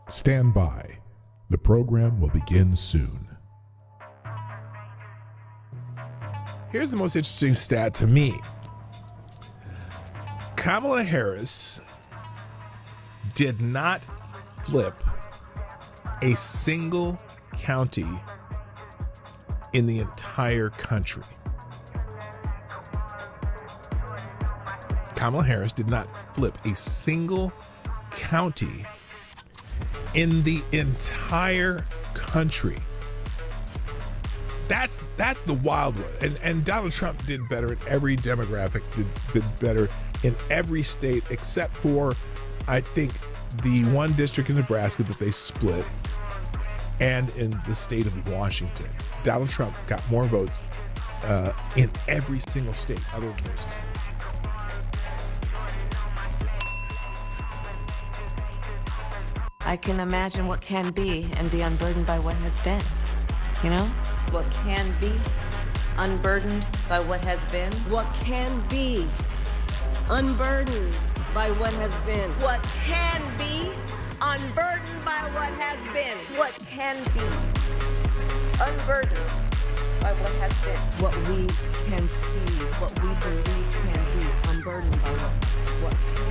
Stand by. The program will begin soon. Here's the most interesting stat to me. Kamala Harris did not flip a single county in the entire country. Kamala Harris did not flip a single county in the entire country. That's the wild one. And Donald Trump did better in every demographic, did better in every state except for, I think, the one district in Nebraska that they split, and in the state of Washington. Donald Trump got more votes in every single state other than those two. I can imagine what can be and be unburdened by what has been. You know? What can be unburdened by what has been. What can be unburdened by what has been. What can be unburdened by what has been. What can be unburdened by what has been. What we can see, what we believe can be unburdened by what can be.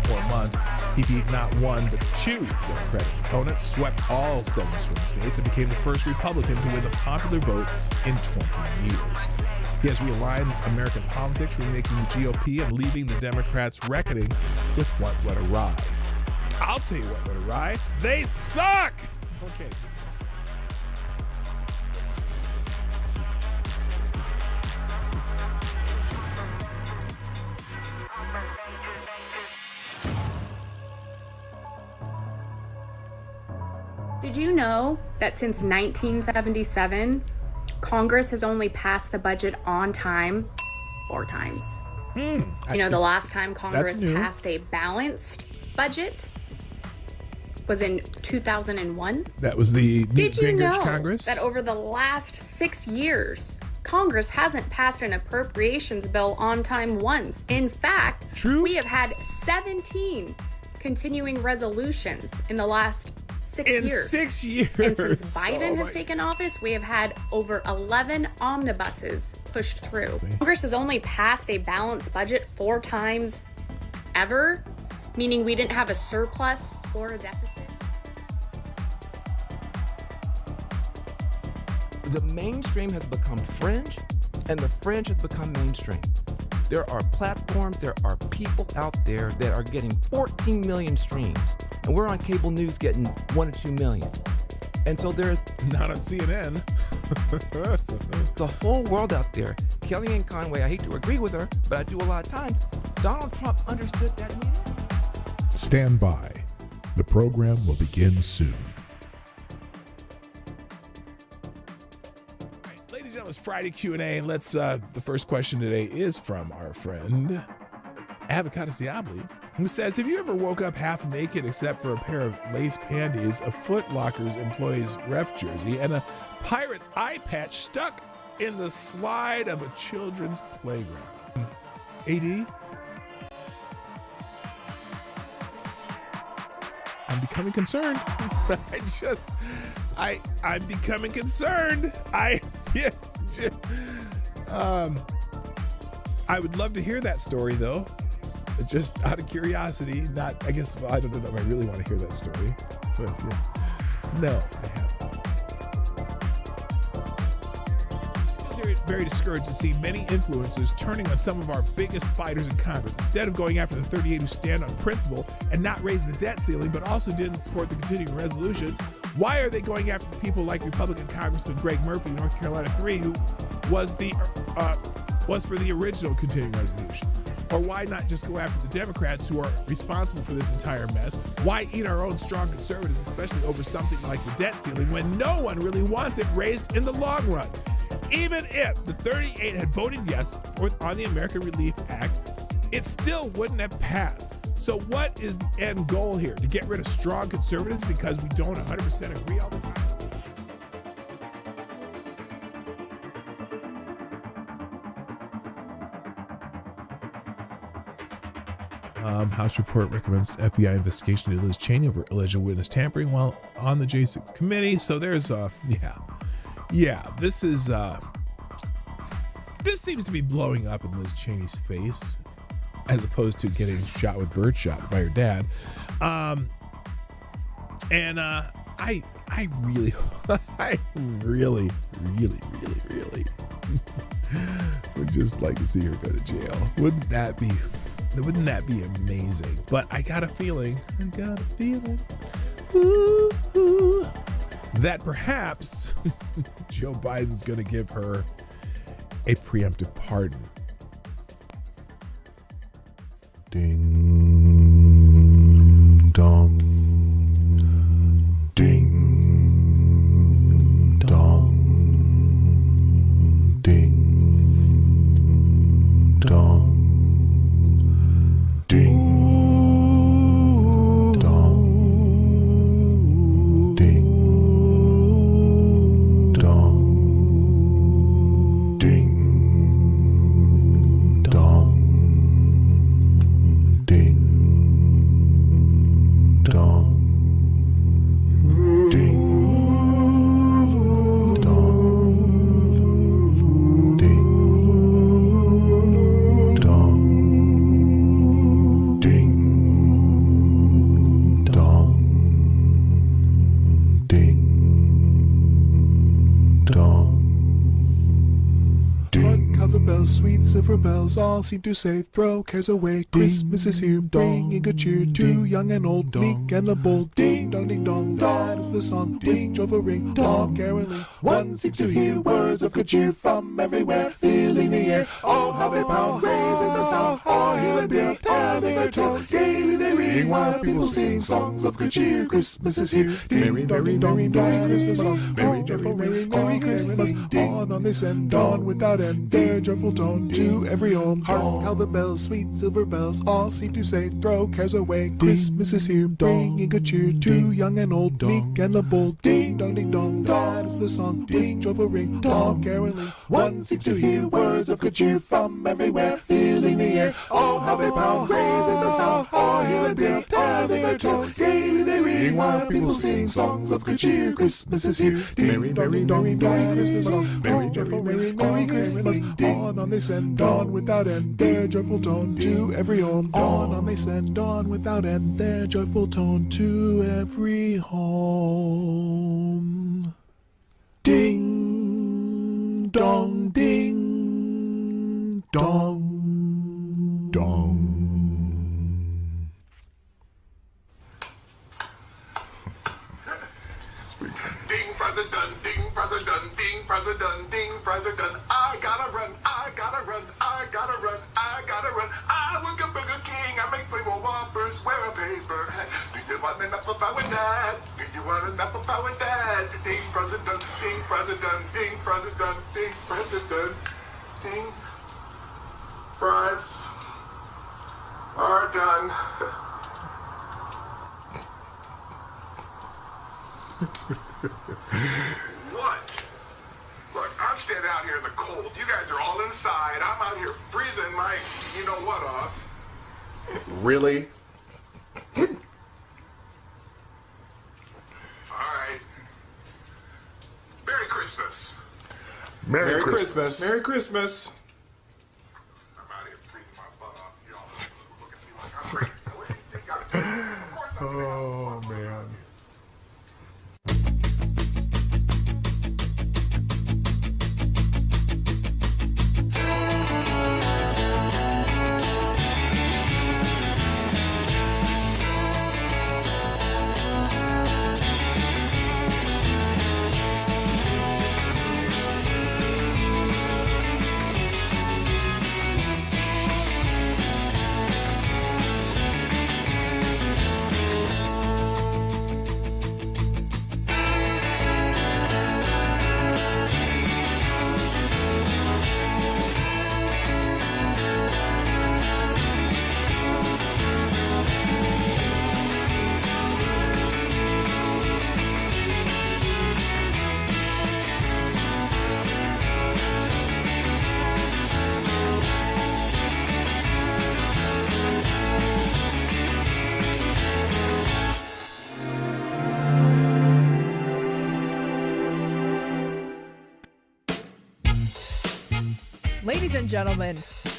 4 months, he beat not one but two Democratic opponents, swept all 7 swing states, and became the first Republican to win the popular vote in 20 years. He has realigned American politics, remaking the GOP and leaving the Democrats reckoning with what went awry. I'll tell you what went awry. They suck! Okay. Did you know that since 1977, Congress has only passed the budget on time 4 times? You know, the last time Congress passed a balanced budget was in 2001. That was the Did you know Congress? that over the last 6 years, Congress hasn't passed an appropriations bill on time once? In fact, we have had 17 continuing resolutions in the last 6 years. In 6 years. And since Biden has taken office, we have had over 11 omnibuses pushed through. Congress has only passed a balanced budget 4 times ever, meaning we didn't have a surplus or a deficit. The mainstream has become fringe, and the fringe has become mainstream. There are platforms, there are people out there that are getting 14 million streams, and we're on cable news getting 1 or 2 million. And so there's not on CNN. the whole world out there. Kellyanne Conway, I hate to agree with her, but I do a lot of times. Donald Trump understood that meaning. Stand by. The program will begin soon. Ladies and gentlemen, it's Friday Q&A, and let's, the first question today is from our friend, Avocados Diabli, who says, have you ever woke up half naked except for a pair of lace panties, a Foot Locker's employee's ref jersey, and a Pirate's eye patch stuck in the slide of a children's playground? AD? I'm becoming concerned. I'm becoming concerned. I would love to hear that story, though. Just out of curiosity, not, I guess, well, I don't know if I really want to hear that story, but yeah. No, I haven't. Very discouraged to see many influencers turning on some of our biggest fighters in Congress. Instead of going after the 38 who stand on principle and not raise the debt ceiling, but also didn't support the continuing resolution, why are they going after the people like Republican Congressman Greg Murphy, North Carolina 3, who was for the original continuing resolution? Or why not just go after the Democrats who are responsible for this entire mess? Why eat our own strong conservatives, especially over something like the debt ceiling, when no one really wants it raised in the long run? Even if the 38 had voted yes on the American Relief Act, it still wouldn't have passed. So what is the end goal here? To get rid of strong conservatives because we don't 100% agree all the time? House report recommends FBI investigation into Liz Cheney over alleged witness tampering while on the J6 committee. So there's this seems to be blowing up in Liz Cheney's face as opposed to getting shot with birdshot by her dad. I really would just like to see her go to jail. Wouldn't that be amazing? But I got a feeling that perhaps Joe Biden's going to give her a preemptive pardon. Ding dong. Ding dong. Ding dong. Ding dong. Ding dong. Ding dong. Ding dong. Ding dong. Ding dong. Ding dong. Ding dong. Hark how the bells, sweet silver bells, all seem to say, throw cares away. Christmas is here, bringing good cheer to young and old, meek and the bold. Ding dong, ding dong, that is the song. Ding, joyful ring, dong, caroling. One seems to hear words of good cheer from everywhere, filling the air. Oh, how they pound, raising the sound. All hail and dear, telling their tales. Gaily they ring, while people sing songs of good cheer. Christmas is here. Merry, merry, merry, merry Christmas. Merry, joyful, merry, merry Christmas. On they send, on without end, their joyful tone to every home. Hark how the bells, sweet silver bells, all seem to say, throw cares away. Christmas is here, bringing good cheer to young and old, meek and the bold. Ding dong, ding dong, that is the song. Ding, joyful ring, dong, caroling. One seems to hear words of good cheer from everywhere, filling the air. Oh, how they pound, raising the sound. All hail and dear, telling their tone. Gaily they ring, while people sing songs of good cheer. Christmas is here. Merry, merry, merry, merry Christmas. Merry, joyful, merry, merry Christmas. On they send, on without end, their joyful tone to every home. On they send, on without end, their joyful tone to every home. Ding dong, ding dong, dong. Ding president, ding president, ding president, ding president. I gotta run, I gotta run, I gotta run, I gotta run. I work a Burger King, I make flavor whoppers, wear a paper hat. Do you want an apple pie with that? Do you want an apple pie with that? Ding president, ding president, ding president, ding president, ding. Fries are done. What? Look, I'm standing out here in the cold. You guys are all inside. I'm out here freezing my, you know what, off. Really? Alright. Merry Christmas. Merry Christmas. Merry Christmas. I'm out here freezing my butt off. Y'all look and see like I'm ready. They got it. Of course I'm Oh, man. Ladies and gentlemen,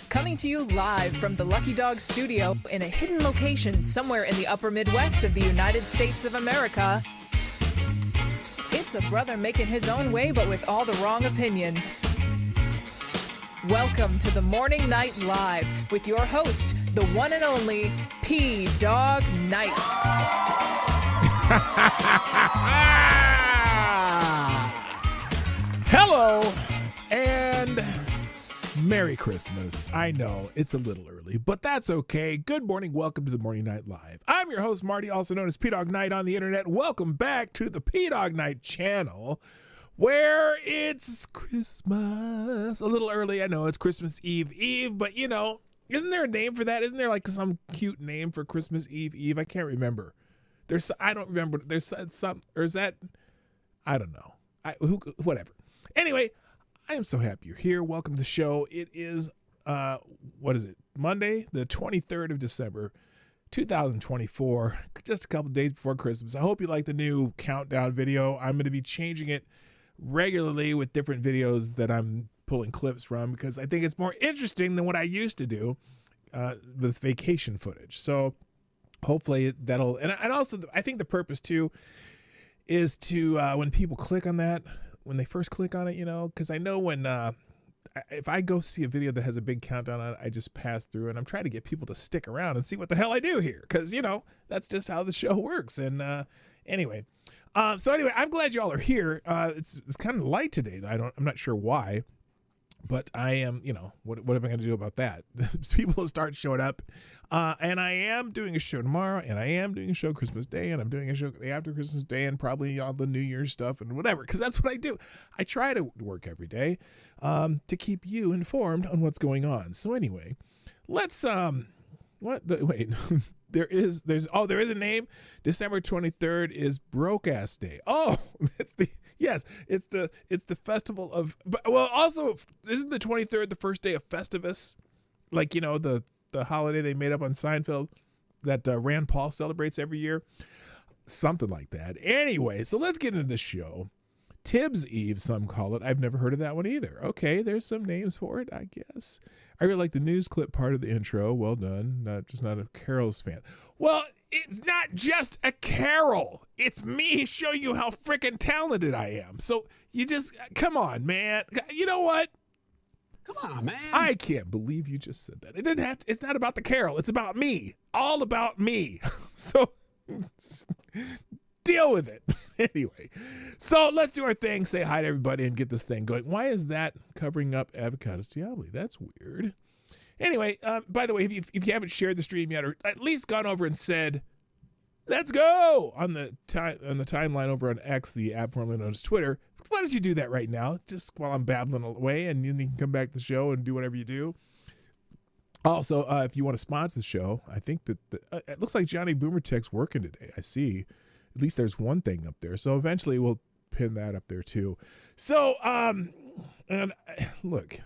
coming to you live from the Lucky Dog studio in a hidden location somewhere in the upper Midwest of the United States of America, it's a brother making his own way but with all the wrong opinions. Welcome to the Morning Night Live with your host, the one and only Dawg Knight. Hello and Merry Christmas. I know it's a little early, but that's okay. Good morning. Welcome to the Morning Night Live. I'm your host, Marty, also known as Dawg Knight on the internet. Welcome back to the Dawg Knight Channel, where it's Christmas. A little early, I know it's Christmas Eve, but you know, isn't there a name for that? Isn't there like some cute name for Christmas Eve? I can't remember. I don't remember. There's some, or is that, I don't know. Whatever. Anyway, I am so happy you're here. Welcome to the show. It is, what is it? Monday, the 23rd of December, 2024, just a couple days before Christmas. I hope you like the new countdown video. I'm going to be changing it regularly with different videos that I'm pulling clips from because I think it's more interesting than what I used to do with vacation footage. So hopefully that'll, and also I think the purpose too is to, when people click on that, when they first click on it, you know, because I know when, if I go see a video that has a big countdown on it, I just pass through and I'm trying to get people to stick around and see what the hell I do here. Because, you know, that's just how the show works. And anyway, I'm glad you all are here. It's kind of light today. I'm not sure why, but I am, you know, what am I going to do about that? People start showing up. And I am doing a show tomorrow, and I am doing a show Christmas Day, and I'm doing a show after Christmas Day, and probably all the New Year's stuff and whatever, because that's what I do. I try to work every day to keep you informed on what's going on. So anyway, let's wait. There is a name. December 23rd is Broke Ass Day. Oh, it's the festival of, well, also isn't the 23rd the first day of Festivus? Like, you know, the holiday they made up on Seinfeld that Rand Paul celebrates every year. Something like that. Anyway, so let's get into the show. Tibbs Eve, some call it. I've never heard of that one either. Okay, there's some names for it, I guess. I really like the news clip part of the intro. Well done. Not a Carol's fan. Well, it's not just a Carol. It's me showing you how freaking talented I am. So you just, come on, man. You know what? Come on, man. I can't believe you just said that. It's not about the Carol. It's about me. All about me. So deal with it. Anyway, so let's do our thing, say hi to everybody, and get this thing going. Why is that covering up Avocados Diablo? That's weird. Anyway, by the way, if you haven't shared the stream yet, or at least gone over and said, let's go, on the timeline over on X, the app formerly known as Twitter, why don't you do that right now, just while I'm babbling away, and then you can come back to the show and do whatever you do. Also, if you want to sponsor the show, I think that it looks like Johnny Boomer Tech's working today. I see. At least there's one thing up there. So eventually we'll pin that up there too. So, and look,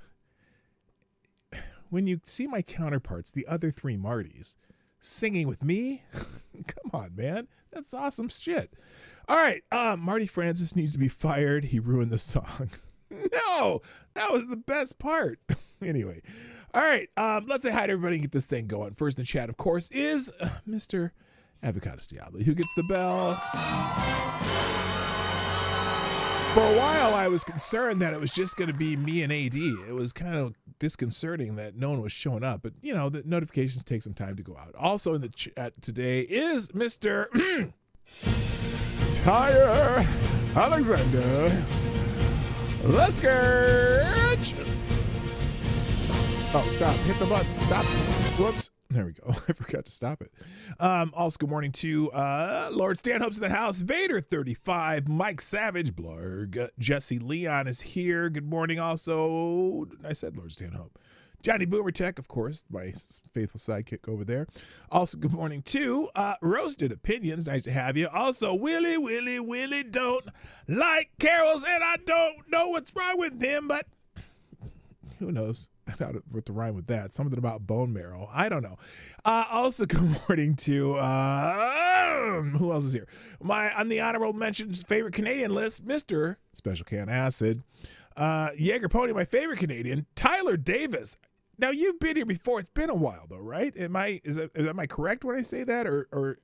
when you see my counterparts, the other three Martys, singing with me, come on, man. That's awesome shit. All right. Marty Francis needs to be fired. He ruined the song. No, that was the best part. Anyway. All right. Let's say hi to everybody and get this thing going. First in the chat, of course, is Mr. Avocados Diablo, who gets the bell. For a while, I was concerned that it was just going to be me and AD. It was kind of disconcerting that no one was showing up, but you know, the notifications take some time to go out. Also in the chat today is Mr. Tyre Alexander Leskirch. Oh, stop. Hit the button. Stop. Whoops. There we go. I forgot to stop it. Also, good morning to Lord Stanhope's in the house. Vader 35, Mike Savage, Blarg, Jesse Leon is here. Good morning. Also, I said Lord Stanhope. Johnny Boomer Tech, of course, my faithful sidekick over there. Also, good morning to Roasted Opinions. Nice to have you. Also, Willie don't like carols, and I don't know what's wrong with him, but who knows what to rhyme with that. Something about bone marrow. I don't know. Also, good morning to who else is here? On the honorable mentions favorite Canadian list, Mr. Special Can Acid. Jaeger Pony, my favorite Canadian. Tyler Davis. Now, you've been here before. It's been a while, though, right? Am I correct when I say that, or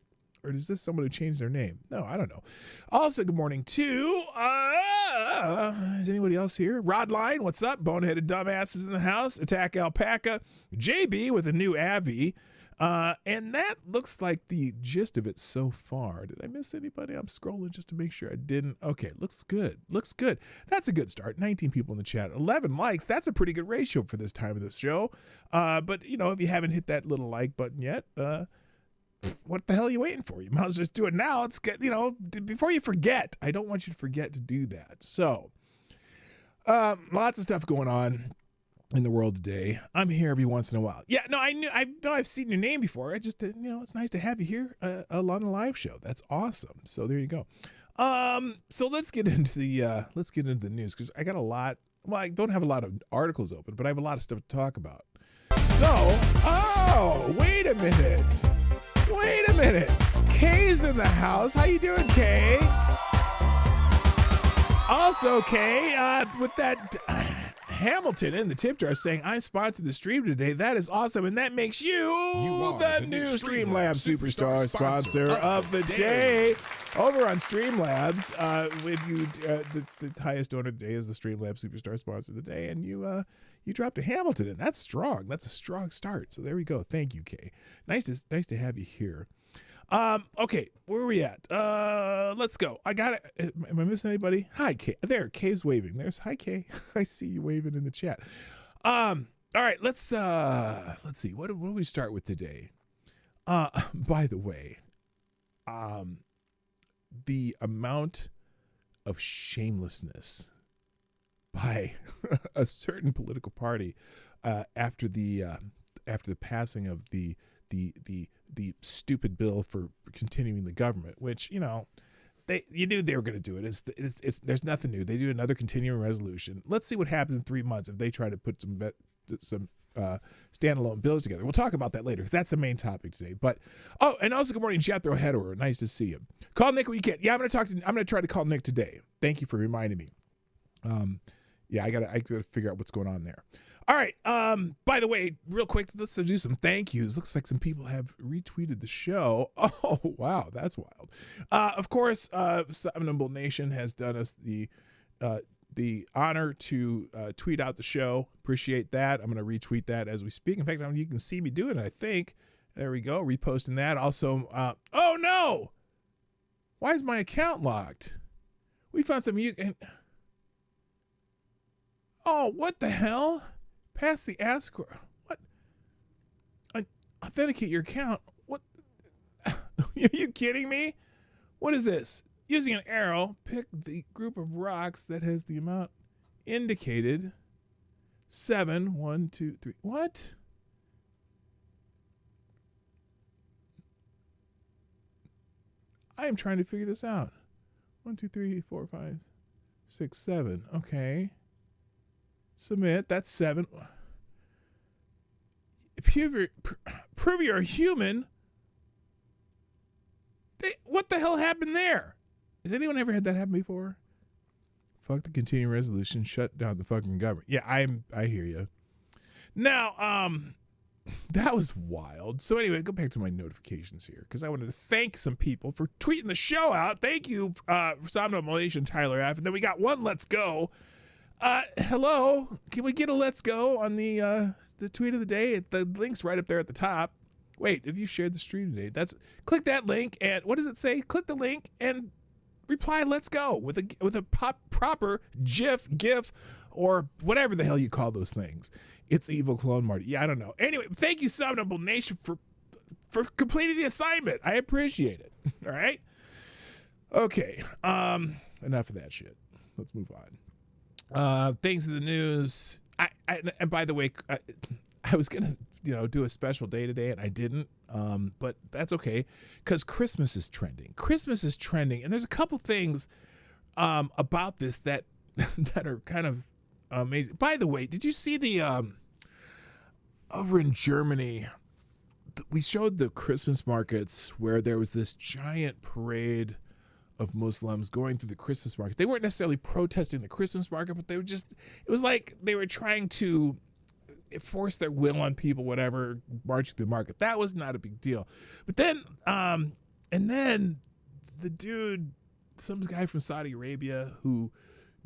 is this someone who changed their name? No, I don't know. Also, good morning to, is anybody else here? Rodline, what's up? Boneheaded Dumbasses in the house. Attack Alpaca. JB with a new Avi. And that looks like the gist of it so far. Did I miss anybody? I'm scrolling just to make sure I didn't. Okay, looks good. Looks good. That's a good start. 19 people in the chat. 11 likes. That's a pretty good ratio for this time of the show. But, if you haven't hit that little like button yet, what the hell are you waiting for? You might as well just do it now. Let's get, before you forget. I don't want you to forget to do that. So, lots of stuff going on in the world today. I'm here every once in a while. Yeah, no, I know I've seen your name before. I just, it's nice to have you here on a live show. That's awesome. So there you go. So let's get into the news, because I got a lot. Well, I don't have a lot of articles open, but I have a lot of stuff to talk about. So, wait a minute. Kay's in the house. How you doing, Kay? Also, Kay, with that Hamilton in the tip jar saying, I'm sponsored the stream today. That is awesome. And that makes you the new Streamlabs Superstar sponsor of the day. Over on Streamlabs, with you, the highest donor of the day is the Streamlabs Superstar sponsor of the day. And you dropped a Hamilton in. That's strong. That's a strong start. So there we go. Thank you, Kay. Nice to have you here. Okay, where are we at? Let's go. I got it. Am I missing anybody? Hi, Kay. There, Kay's waving. Hi, Kay. I see you waving in the chat. All right, let's see. What do we start with today? By the way, the amount of shamelessness by a certain political party after the passing of the stupid bill for continuing the government, which you knew they were going to do it. It's there's nothing new. They do another continuing resolution. Let's see what happens in 3 months if they try to put some standalone bills together. We'll talk about that later because that's the main topic today. But and also good morning, Jethro Hederer. Nice to see you. Call Nick when you can. Yeah, I'm gonna try to call Nick today. Thank you for reminding me. I gotta figure out what's going on there. All right. By the way, real quick, let's do some thank yous. Looks like some people have retweeted the show. Oh, wow. That's wild. Of course, Nimble Nation has done us the honor to tweet out the show. Appreciate that. I'm going to retweet that as we speak. In fact, you can see me do it, I think. There we go. Reposting that. Also, oh, no. Why is my account locked? We found some... Oh, what the hell? Pass the ask. What? Authenticate your account. What? Are you kidding me? What is this? Using an arrow, pick the group of rocks that has the amount indicated. 7, 1, 2, 3. What? I am trying to figure this out. 1, 2, 3, 4, 5, 6, 7. Okay. Submit. That's 7. Prove you're a human. What the hell happened there? Has anyone ever had that happen before? Fuck the continuing resolution. Shut down the fucking government. Yeah, I hear you. Now, that was wild. So anyway, go back to my notifications here because I wanted to thank some people for tweeting the show out. Thank you, Somno Malaysian Tyler F. And then we got one Let's Go. Hello, can we get a let's go on the tweet of the day? The link's right up there at the top. Wait, if you shared the stream today, click that link and what does it say? Click the link and reply let's go with a proper GIF, or whatever the hell you call those things. It's Evil Clone Marty. Yeah, I don't know. Anyway, thank you, Somnable Nation, for completing the assignment. I appreciate it. All right. Okay. Enough of that shit. Let's move on. Things in the news. And by the way, I was gonna do a special day today and I didn't. But that's okay because Christmas is trending. And there's a couple things about this that are kind of amazing. By the way, did you see the over in Germany? We showed the Christmas markets where there was this giant parade of Muslims going through the Christmas market. They weren't necessarily protesting the Christmas market, but it was like they were trying to force their will on people, whatever, marching through the market. That was not a big deal. But then, and then the dude, some guy from Saudi Arabia who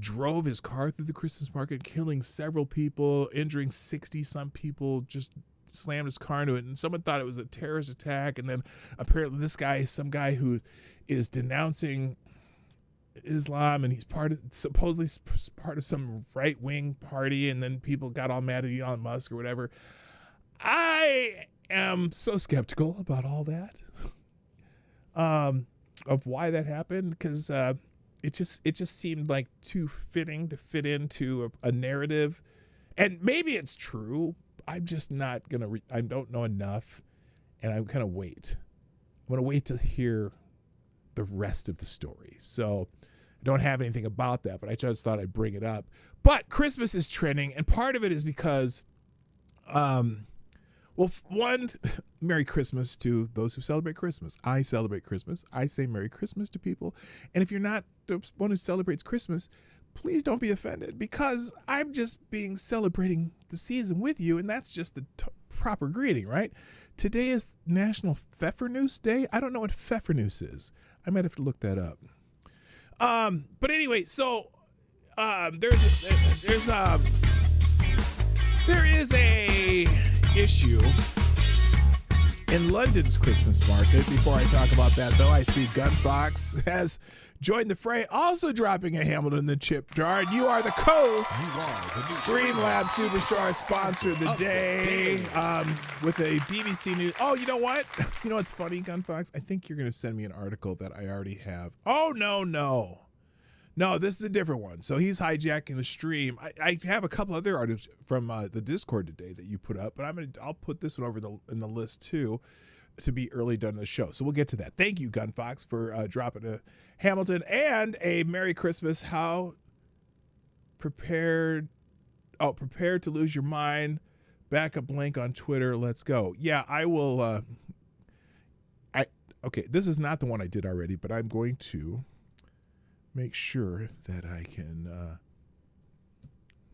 drove his car through the Christmas market, killing several people, injuring 60-some people, just slammed his car into it, and someone thought it was a terrorist attack. And then apparently this guy is some guy who is denouncing Islam, and he's supposedly part of some right-wing party, and then people got all mad at Elon Musk or whatever. I am so skeptical about all that, of why that happened, because it just seemed like too fitting to fit into a narrative. And maybe it's true. I'm just not going I don't know enough, and I'm going to wait. I'm going to wait to hear the rest of the story. So I don't have anything about that, but I just thought I'd bring it up. But Christmas is trending, and part of it is because, well, one, Merry Christmas to those who celebrate Christmas. I celebrate Christmas. I say Merry Christmas to people. And if you're not the one who celebrates Christmas, please don't be offended, because I'm just celebrating the season with you, and that's just the proper greeting, right? Today is National Pfeffernuss Day. I don't know what Pfeffernuss is. I might have to look that up. But anyway, so there is a issue in London's Christmas market. Before I talk about that, though, I see Gunfox has joined the fray, also dropping a Hamilton in the chip jar. And you are the Streamlabs Superstar sponsor of the day, with a BBC News. Oh, you know what? You know what's funny, Gunfox? I think you're going to send me an article that I already have. Oh, no. No, this is a different one. So he's hijacking the stream. I have a couple other articles from the Discord today that you put up, but I'll put this one over in the list too, to be early done in the show. So we'll get to that. Thank you, Gunfox, for dropping a Hamilton and a Merry Christmas. How prepared to lose your mind. Backup link on Twitter. Let's go. Yeah, I will. Okay, this is not the one I did already, but I'm going to make sure that I can, I'm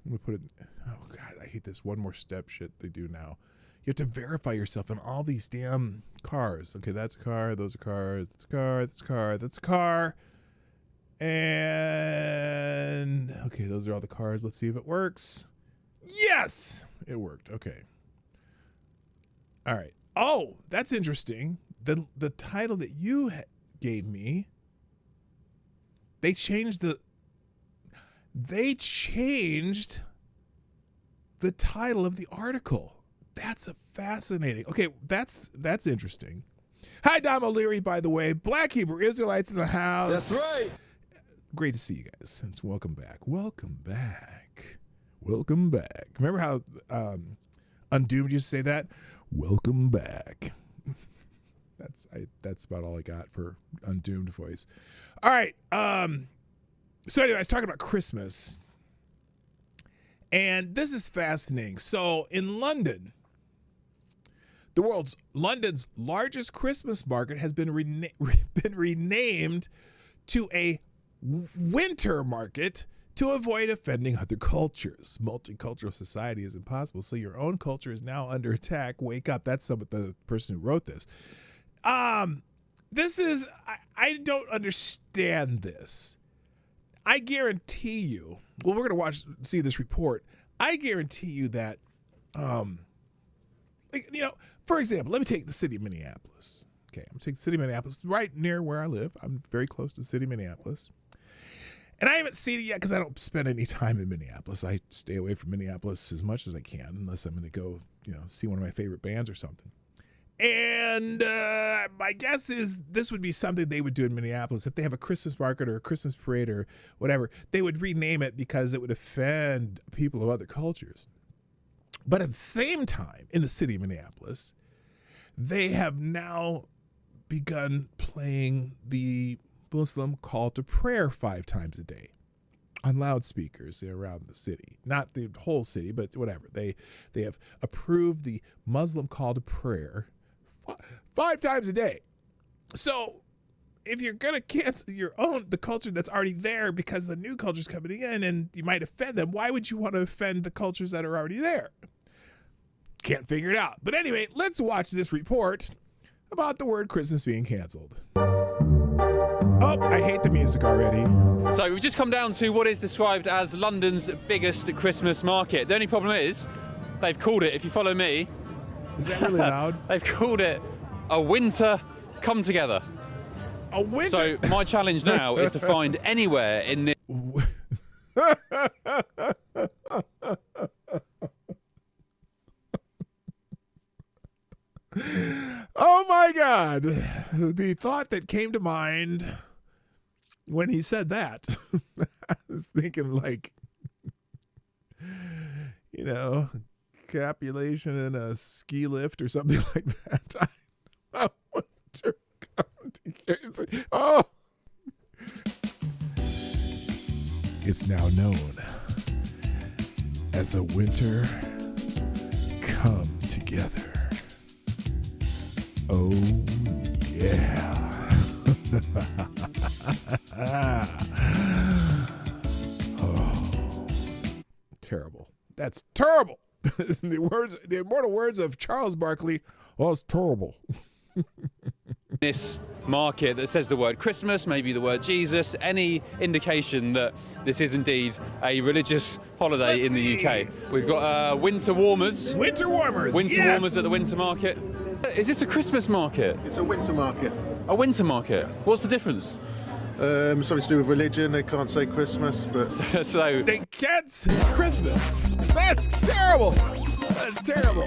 going to put it, oh God, I hate this one more step shit they do now. You have to verify yourself on all these damn cars. Okay, that's a car, those are cars, that's a car, that's a car, that's a car. And, okay, those are all the cars. Let's see if it works. Yes, it worked. Okay. All right. Oh, that's interesting. The title that you gave me, They changed the title of the article. That's a fascinating. Okay, that's interesting. Hi, Dom O'Leary, by the way. Black Hebrew Israelites in the house. That's right. Great to see you guys. Welcome back. Welcome back. Welcome back. Remember how Undoomed used to say that? Welcome back. That's about all I got for Undoomed voice. All right. So anyway, I was talking about Christmas, and this is fascinating. So in London, London's largest Christmas market has been renamed to a winter market to avoid offending other cultures. Multicultural society is impossible, so your own culture is now under attack. Wake up. That's the person who wrote this. This is, I don't understand this. I guarantee you, well, we're going to see this report. I guarantee you that, for example, let me take the city of Minneapolis. Okay, I'm going to take the city of Minneapolis, right near where I live. I'm very close to the city of Minneapolis. And I haven't seen it yet because I don't spend any time in Minneapolis. I stay away from Minneapolis as much as I can, unless I'm going to go, see one of my favorite bands or something. And my guess is this would be something they would do in Minneapolis. If they have a Christmas market or a Christmas parade or whatever, they would rename it because it would offend people of other cultures. But at the same time, in the city of Minneapolis, they have now begun playing the Muslim call to prayer 5 times a day on loudspeakers around the city. Not the whole city, but whatever. They have approved the Muslim call to prayer 5 times a day. So if you're gonna cancel the culture that's already there because the new culture's coming in and you might offend them, why would you want to offend the cultures that are already there? Can't figure it out. But anyway, let's watch this report about the word Christmas being canceled. Oh, I hate the music already. So we've just come down to what is described as London's biggest Christmas market. The only problem is they've called it, if you follow me. Is that really loud? They've called it a winter come together. A winter? So my challenge now is to find anywhere in this. Oh my God. The thought that came to mind when he said that, I was thinking like, you know, copulation in a ski lift or something like that. Oh. It's now known as a winter come together. Oh, yeah. Oh, terrible. That's terrible. The immortal words of Charles Barkley. Oh, it's terrible. This market that says the word Christmas, maybe the word Jesus, any indication that this is indeed a religious holiday in the UK. We've got winter warmers. Winter warmers. Winter yes. warmers at the winter market. Is this a Christmas market? It's a winter market. A winter market. What's the difference? Something to do with religion. They can't say Christmas, but So they can't say Christmas. That's terrible. That's terrible.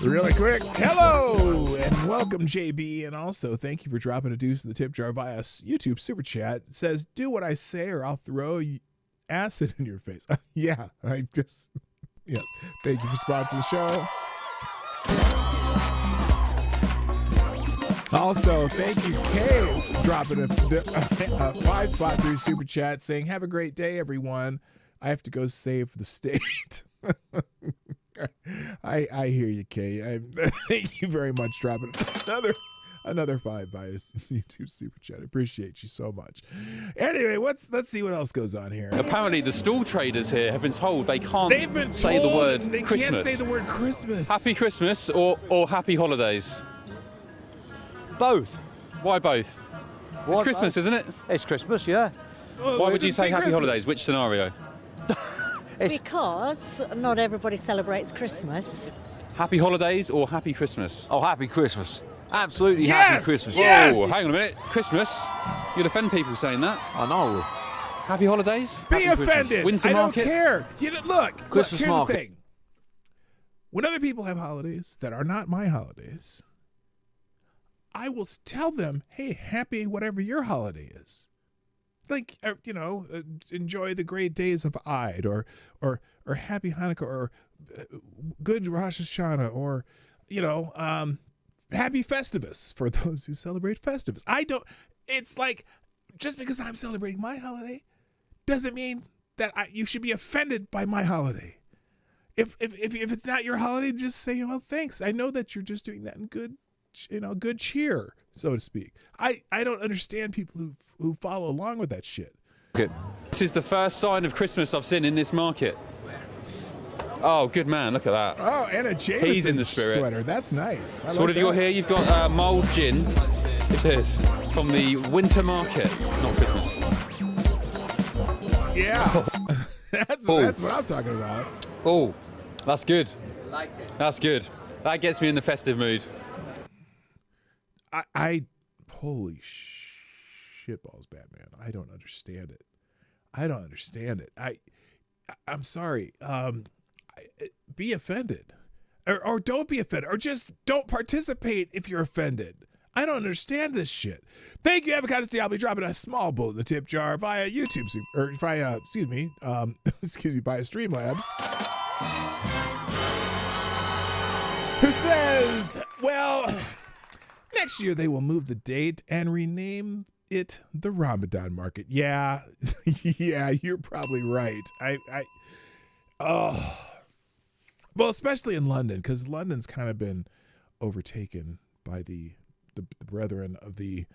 Really quick, hello and welcome, JB, and also thank you for dropping a deuce in the tip jar via YouTube Super Chat. It says, do what I say or I'll throw acid in your face. Yeah, yes. Thank you for sponsoring the show. Also, thank you, Kay, for dropping a 5-spot through Super Chat saying, have a great day, everyone. I have to go save the state. I hear you, Kay. Thank you very much dropping another 5 by YouTube Super Chat. I appreciate you so much. Anyway, let's see what else goes on here. apparently the stall traders here have been told they can't say the word they Christmas. can't say the word Christmas. Happy Christmas or happy holidays? Both. Why both? It's Christmas, isn't it? It's Christmas, yeah. Why would you say happy Christmas? holidays? Which scenario? Because not everybody celebrates Christmas. Happy holidays or happy Christmas? Oh, happy Christmas. Absolutely Yes! happy Christmas. Yes! Whoa, hang on a minute. Christmas? You'd offend people saying that. I know. Happy holidays? Be Happy Christmas. offended. Winter I market? don't care. Look, Christmas here's market. the thing. When other people have holidays that are not my holidays, I will tell them, hey, happy whatever your holiday is. Like, enjoy the great days of Eid or happy Hanukkah or good Rosh Hashanah or, happy Festivus for those who celebrate Festivus. It's like, just because I'm celebrating my holiday doesn't mean that you should be offended by my holiday. If it's not your holiday, just say, well, thanks. I know that you're just doing that in good cheer, so to speak. I don't understand people who follow along with that shit. Okay. This is the first sign of Christmas I've seen in this market. Oh, good man, look at that. Oh, and a Jameson He's in the spirit. sweater. That's nice. So what have you got here? You've got mulled gin. It is from the winter market, not Christmas. Yeah. That's what I'm talking about. Oh, that's good. That's good. That gets me in the festive mood. Holy shitballs, Batman. I don't understand it. I'm sorry. Be offended. Or don't be offended. Or just don't participate if you're offended. I don't understand this shit. Thank you, Avocados Diablo, dropping a small bullet in the tip jar via YouTube, or via, via Streamlabs. Who says, well, next year they will move the date and rename it the Ramadan market. Yeah, yeah, you're probably right. Well, especially in London, because London's kind of been overtaken by the the brethren of the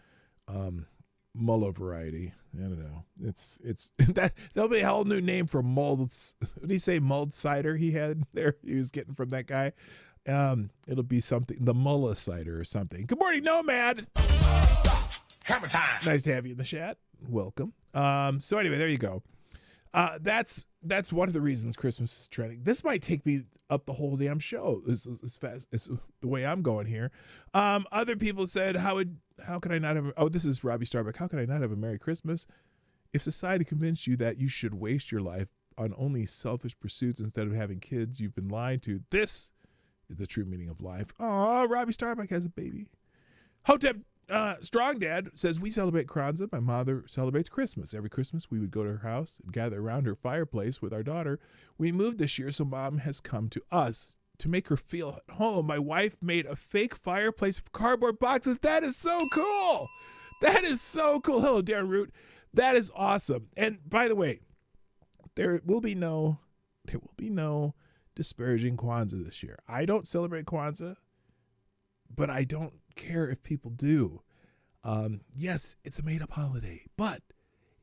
Mulla variety. I don't know. It's that there'll be a whole new name for molds. What did he say? Mulled cider he had there. He was getting from that guy. It'll be something, the Mulla cider or something. Good morning, Nomad. Stop. Hammer time. Nice to have you in the chat. Welcome. So anyway, there you go. That's one of the reasons Christmas is trending. This might take me up the whole damn show. This is as fast as the way I'm going here. Other people said, how could I not have? Oh, this is Robbie Starbuck. How could I not have a Merry Christmas? If society convinced you that you should waste your life on only selfish pursuits instead of having kids, you've been lied to. This is the true meaning of life. Oh, Robbie Starbuck has a baby. Hotep Strong Dad says, we celebrate Kwanzaa. My mother celebrates Christmas. Every Christmas, we would go to her house and gather around her fireplace with our daughter. We moved this year, so Mom has come to us to make her feel at home. My wife made a fake fireplace from cardboard boxes. That is so cool. That is so cool. Hello, Darren Root. That is awesome. And by the way, there will be no disparaging Kwanzaa this year. I don't celebrate Kwanzaa, but I don't care if people do. Yes, it's a made-up holiday, but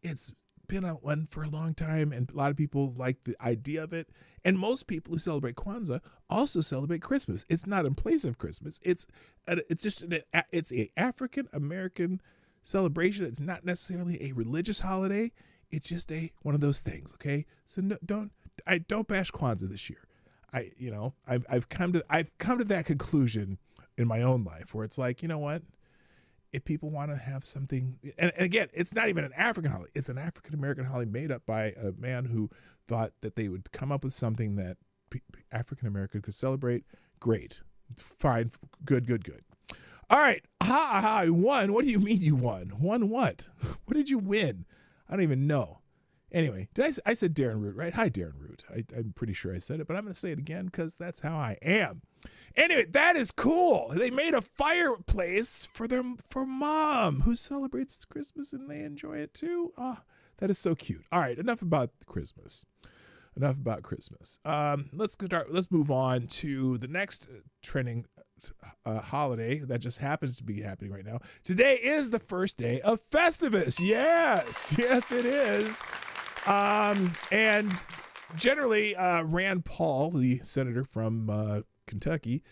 it's been a one for a long time, and a lot of people like the idea of it. And most people who celebrate Kwanzaa also celebrate Christmas. It's not in place of Christmas. It's just it's a African American celebration. It's not necessarily a religious holiday. It's just one of those things. Okay, so don't bash Kwanzaa this year. I've come to that conclusion in my own life where it's like, you know what? If people want to have something, and again, it's not even an African holiday. It's an African American holiday made up by a man who thought that they would come up with something that African American could celebrate. Great. Fine. Good. All right. I won. What do you mean you won? Won what? What did you win? I don't even know. Anyway, I said Darren Root, right? Hi, Darren Root. I'm pretty sure I said it, but I'm going to say it again because that's how I am. Anyway, that is cool. They made a fireplace for Mom, who celebrates Christmas, and they enjoy it too. That is so cute. All right, enough about Christmas. Let's move on to the next trending holiday that just happens to be happening right now. Today is the first day of Festivus. Yes, it is. And generally, Rand Paul, the senator from Kentucky,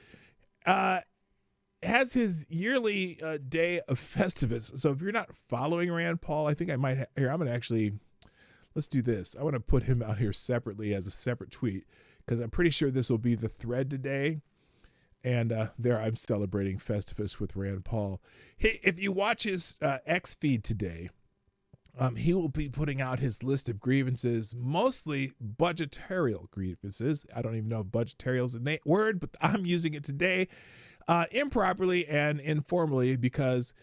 has his yearly day of Festivus. So if you're not following Rand Paul, I think I might here. I'm going to actually, let's do this. I want to put him out here separately as a separate tweet because I'm pretty sure this will be the thread today. And there I'm celebrating Festivus with Rand Paul. If you watch his X feed today, he will be putting out his list of grievances, mostly budgetarial grievances. I don't even know if budgetarial is a word, but I'm using it today improperly and informally because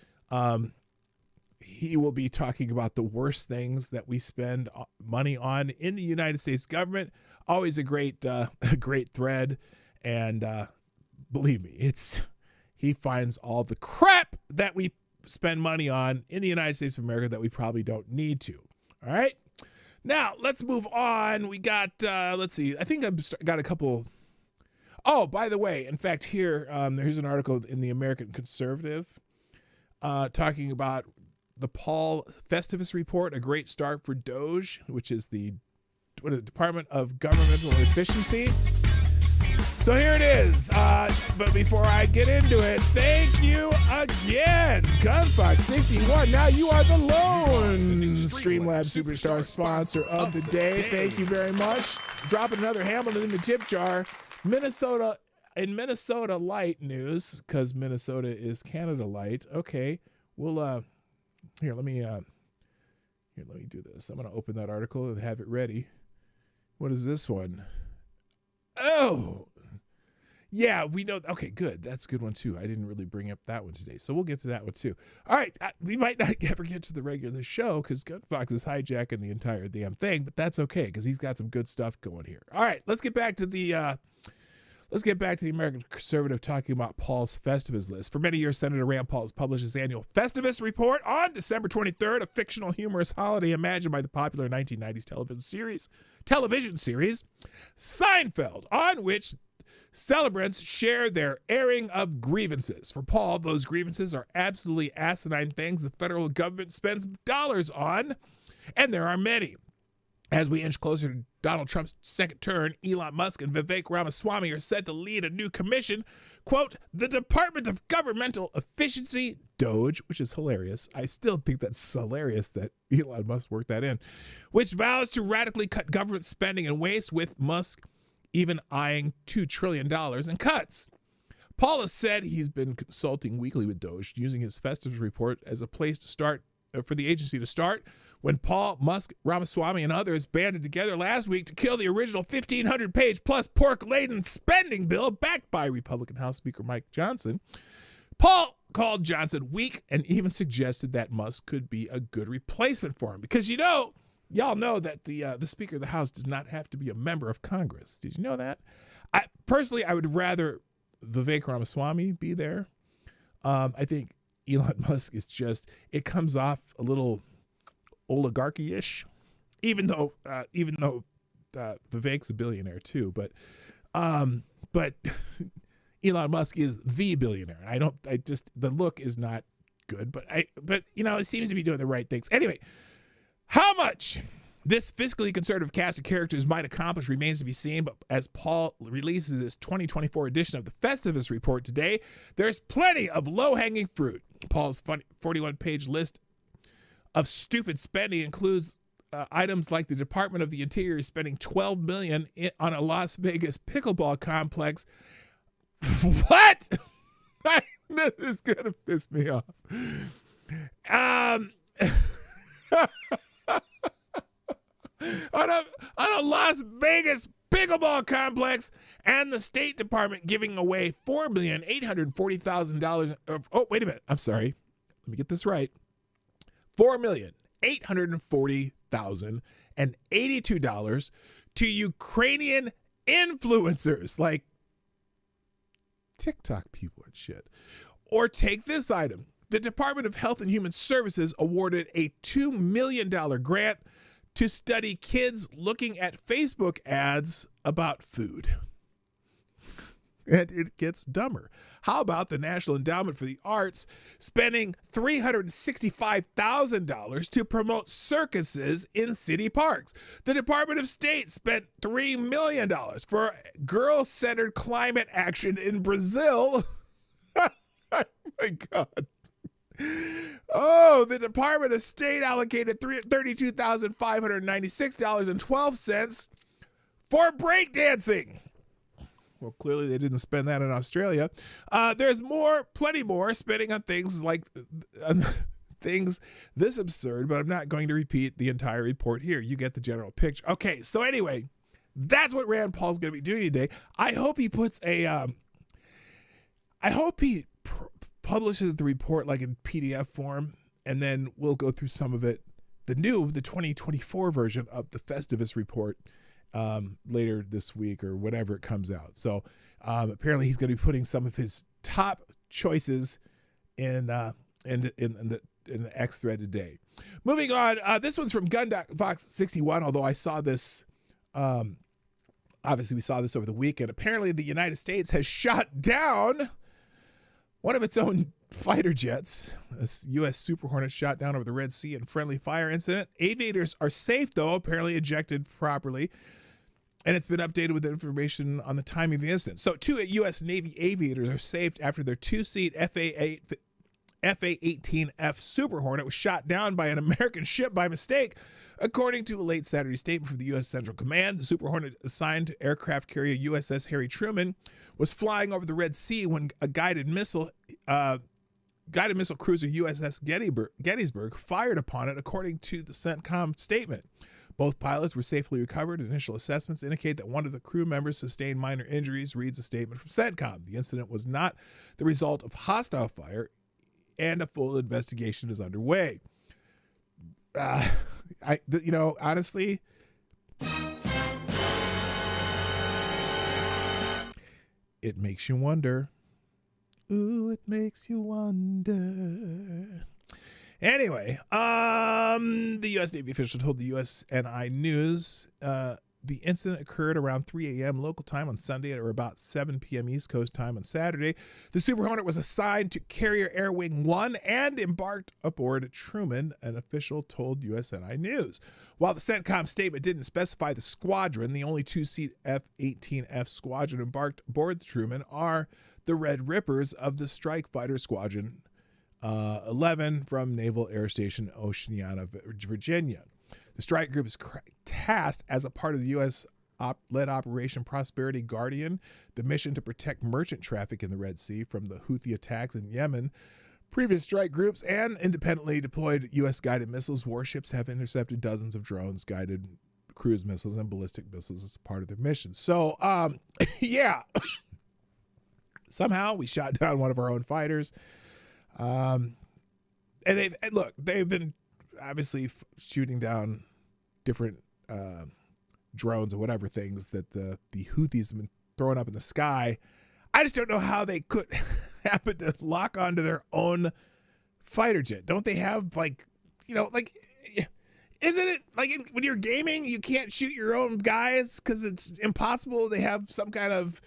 he will be talking about the worst things that we spend money on in the United States government. Always a great thread. And believe me, he finds all the crap that we spend money on in the United States of America that we probably don't need to. All right. Now let's move on. We got, let's see. I think I've got a couple. Oh, by the way, in fact, here's an article in the American Conservative talking about the Paul Festivus report, a great start for DOGE, which is the Department of Governmental Efficiency. So here it is. But before I get into it, thank you again, Gunfox61. Now you are the lone Streamlabs Superstar sponsor of the day. Thank you very much. Dropping another Hamilton in the tip jar. Minnesota light news, because Minnesota is Canada light. Okay, we'll here. Let me do this. I'm gonna open that article and have it ready. What is this one? Oh. Yeah, we know. Okay, good. That's a good one, too. I didn't really bring up that one today, so we'll get to that one, too. All right, we might not ever get to the regular show because Gunfox is hijacking the entire damn thing, but that's okay because he's got some good stuff going here. All right, let's get back to the American Conservative talking about Paul's Festivus list. For many years, Senator Rand Paul has published his annual Festivus report on December 23rd, a fictional humorous holiday imagined by the popular 1990s television series Seinfeld, on which Celebrants share their airing of grievances. For Paul, those grievances are absolutely asinine things the federal government spends dollars on, and there are many. As we inch closer to Donald Trump's second term, Elon Musk and Vivek Ramaswamy are set to lead a new commission, quote, the Department of Governmental Efficiency, DOGE, which is hilarious. I still think that's hilarious that Elon Musk worked that in, which vows to radically cut government spending and waste, with Musk even eyeing $2 trillion in cuts. Paul has said he's been consulting weekly with DOGE, using his Festivus report as a place to start for the agency to start when Paul, Musk, Ramaswamy, and others banded together last week to kill the original 1,500-page plus pork-laden spending bill backed by Republican House Speaker Mike Johnson. Paul called Johnson weak and even suggested that Musk could be a good replacement for him because, y'all know that the Speaker of the House does not have to be a member of Congress. Did you know that? I would rather Vivek Ramaswamy be there. I think Elon Musk is it comes off a little oligarchy-ish, even though Vivek's a billionaire too, but Elon Musk is the billionaire. The look is not good, but it seems to be doing the right things. Anyway, how much this fiscally conservative cast of characters might accomplish remains to be seen, but as Paul releases his 2024 edition of the Festivus Report today, there's plenty of low-hanging fruit. Paul's 41-page list of stupid spending includes items like the Department of the Interior spending $12 million on a Las Vegas pickleball complex. What? This is gonna piss me off. On a Las Vegas pickleball complex, and the State Department giving away $4,840,000. Oh, wait a minute. I'm sorry. Let me get this right. $4,840,082 to Ukrainian influencers like TikTok people and shit. Or take this item. The Department of Health and Human Services awarded a $2 million grant to study kids looking at Facebook ads about food. And it gets dumber. How about the National Endowment for the Arts spending $365,000 to promote circuses in city parks? The Department of State spent $3 million for girl-centered climate action in Brazil. Oh my God. Oh, the Department of State allocated $32,596.12 for breakdancing. Well, clearly they didn't spend that in Australia. There's plenty more spending on things like things this absurd, but I'm not going to repeat the entire report here. You get the general picture. Okay, so anyway, that's what Rand Paul's going to be doing today. I hope he puts publishes the report like in PDF form, and then we'll go through some of it. The 2024 version of the Festivus report later this week or whenever it comes out. So apparently he's going to be putting some of his top choices in the X thread today. Moving on, this one's from Gunfox 61. Although I saw this, obviously we saw this over the weekend. Apparently the United States has shot down one of its own fighter jets. A U.S. Super Hornet shot down over the Red Sea in friendly fire incident. Aviators are safe, though, apparently ejected properly. And it's been updated with information on the timing of the incident. So 2 U.S. Navy aviators are saved after their 2-seat FA-18F Super Hornet was shot down by an American ship by mistake, according to a late Saturday statement from the U.S. Central Command. The Super Hornet, assigned to aircraft carrier USS Harry Truman, was flying over the Red Sea when a guided missile cruiser USS Gettysburg fired upon it, according to the CENTCOM statement. Both pilots were safely recovered. Initial assessments indicate that one of the crew members sustained minor injuries, reads a statement from CENTCOM. The incident was not the result of hostile fire, and a full investigation is underway. Honestly, it makes you wonder. Ooh, it makes you wonder. Anyway, the U.S. Navy official told the USNI News The incident occurred around 3 a.m. local time on Sunday or about 7 p.m. East Coast time on Saturday. The Super Hornet was assigned to Carrier Air Wing 1 and embarked aboard Truman, an official told USNI News. While the CENTCOM statement didn't specify the squadron, the only two-seat F-18F squadron embarked aboard the Truman are the Red Rippers of the Strike Fighter Squadron 11 from Naval Air Station Oceana, Virginia. The strike group is tasked as a part of the U.S.-led Operation Prosperity Guardian, the mission to protect merchant traffic in the Red Sea from the Houthi attacks in Yemen. Previous strike groups and independently deployed U.S.-guided missiles warships have intercepted dozens of drones, guided cruise missiles, and ballistic missiles as part of their mission. So, yeah. Somehow we shot down one of our own fighters. And they've been obviously shooting down different drones or whatever things that the Houthis have been throwing up in the sky. I just don't know how they could happen to lock onto their own fighter jet. Don't they have isn't it like when you're gaming, you can't shoot your own guys because it's impossible? They have some kind of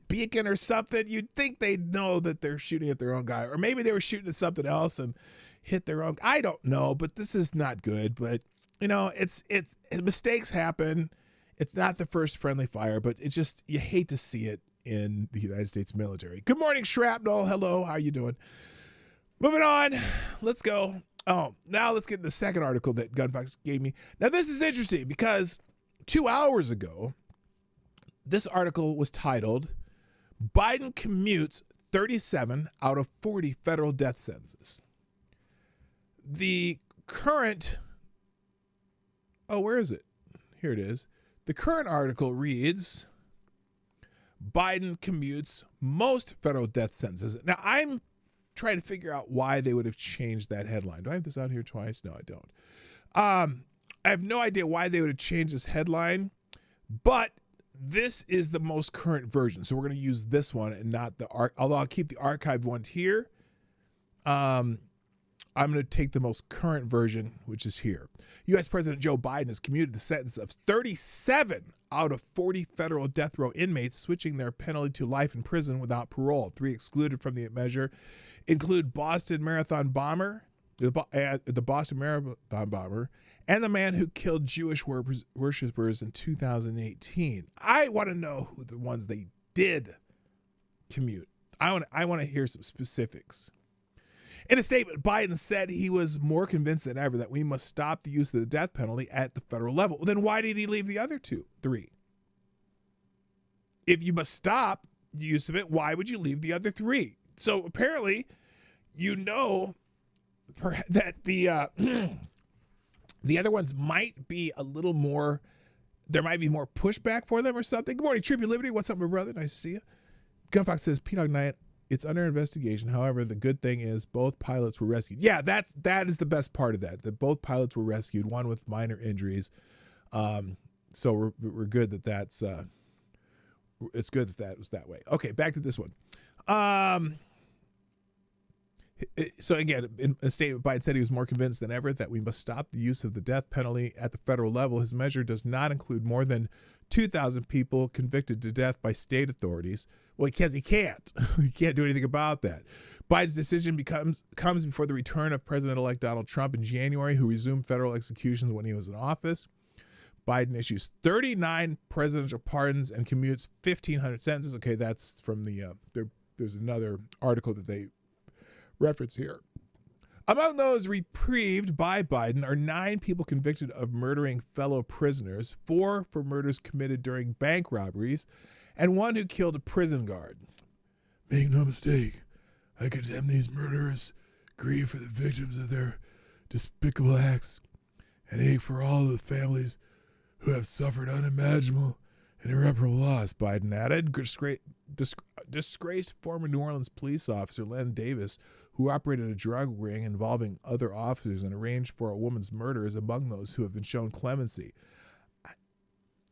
beacon or something. You'd think they'd know that they're shooting at their own guy, or maybe they were shooting at something else and hit their own. I don't know, but this is not good. But it's mistakes happen. It's not the first friendly fire, but it's just, you hate to see it in the United States military. Good morning, Shrapnel. Hello, how you doing? Moving on, let's go. Oh, now let's get to the second article that Gunfox gave me. Now this is interesting because 2 hours ago, this article was titled, Biden commutes 37 out of 40 federal death sentences. The current, where is it? Here it is. The current article reads, Biden commutes most federal death sentences. Now, I'm trying to figure out why they would have changed that headline. Do I have this out here twice? No, I don't. I have no idea why they would have changed this headline, but this is the most current version. So we're going to use this one and not the although I'll keep the archived one here. I'm going to take the most current version, which is here. U.S. President Joe Biden has commuted the sentence of 37 out of 40 federal death row inmates, switching their penalty to life in prison without parole. 3 excluded from the measure include Boston Marathon bomber, the Boston Marathon bomber, and the man who killed Jewish worshipers in 2018. I want to know who the ones they did commute. I want to hear some specifics. In a statement, Biden said he was more convinced than ever that we must stop the use of the death penalty at the federal level. Then why did he leave the other 3? If you must stop the use of it, why would you leave the other 3? So apparently, that the other ones might be a little more, there might be more pushback for them or something. Good morning, Tribute Liberty. What's up, my brother? Nice to see you. Gunfox says, Dawg Knight, it's under investigation. However, the good thing is both pilots were rescued. Yeah, that is the best part of that both pilots were rescued, one with minor injuries. So we're good that that's it's good that was that way. Okay, back to this one. So again, in a statement, Biden said he was more convinced than ever that we must stop the use of the death penalty at the federal level. His measure does not include more than 2,000 people convicted to death by state authorities. Well, because he can't. He can't do anything about that. Biden's decision comes before the return of President-elect Donald Trump in January, who resumed federal executions when he was in office. Biden issues 39 presidential pardons and commutes 1,500 sentences. Okay, that's from the there's another article that they reference here. Among those reprieved by Biden are 9 people convicted of murdering fellow prisoners, 4 for murders committed during bank robberies, and 1 who killed a prison guard. Make no mistake, I condemn these murderers, grieve for the victims of their despicable acts, and ache for all of the families who have suffered unimaginable and irreparable loss, Biden added. Disgraced former New Orleans police officer Len Davis, who operated a drug ring involving other officers and arranged for a woman's murder, is among those who have been shown clemency.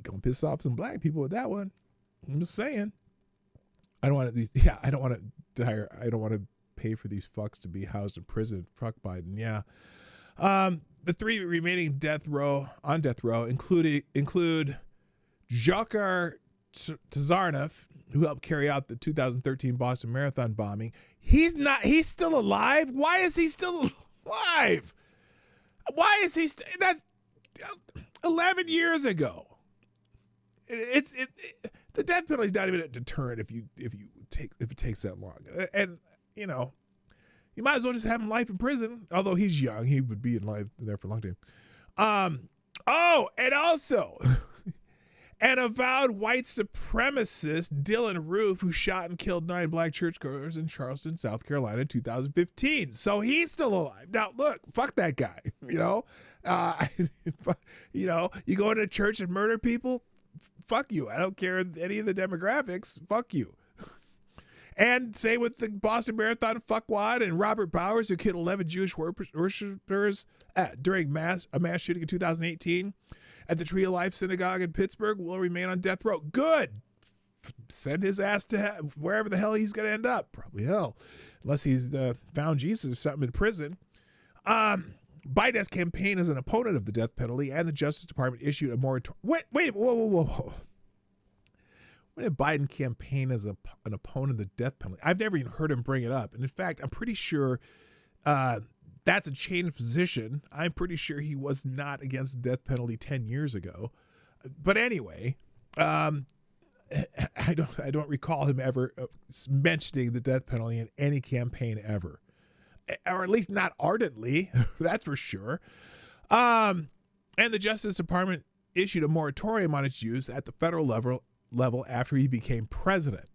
Gonna piss off some black people with that one. I'm just saying. I don't want to pay for these fucks to be housed in prison. Fuck Biden. Yeah. The 3 remaining on death row include Dzhokhar Tsarnaev, who helped carry out the 2013 Boston Marathon bombing, he's still alive? Why is he still alive? Why is he that's 11 years ago. The death penalty is not even a deterrent if it takes that long. And you know, you might as well just have him life in prison. Although he's young, he would be in life there for a long time. And also an avowed white supremacist, Dylan Roof, who shot and killed 9 black churchgoers in Charleston, South Carolina in 2015. So he's still alive. Now, look, fuck that guy. You know, you go into a church and murder people, fuck you. I don't care any of the demographics. Fuck you. And same with the Boston Marathon fuckwad and Robert Bowers, who killed 11 Jewish worshipers during a mass shooting in 2018 at the Tree of Life Synagogue in Pittsburgh, will remain on death row. Good. Send his ass to wherever the hell he's going to end up. Probably hell, unless he's found Jesus or something in prison. Biden has campaigned as an opponent of the death penalty, and the Justice Department issued a moratorium. Whoa. When did Biden campaign as an opponent of the death penalty? I've never even heard him bring it up. And in fact, I'm pretty sure that's a changed position. I'm pretty sure he was not against the death penalty 10 years ago. But anyway, I don't recall him ever mentioning the death penalty in any campaign ever. Or at least not ardently, that's for sure. And the Justice Department issued a moratorium on its use at the federal level after he became president.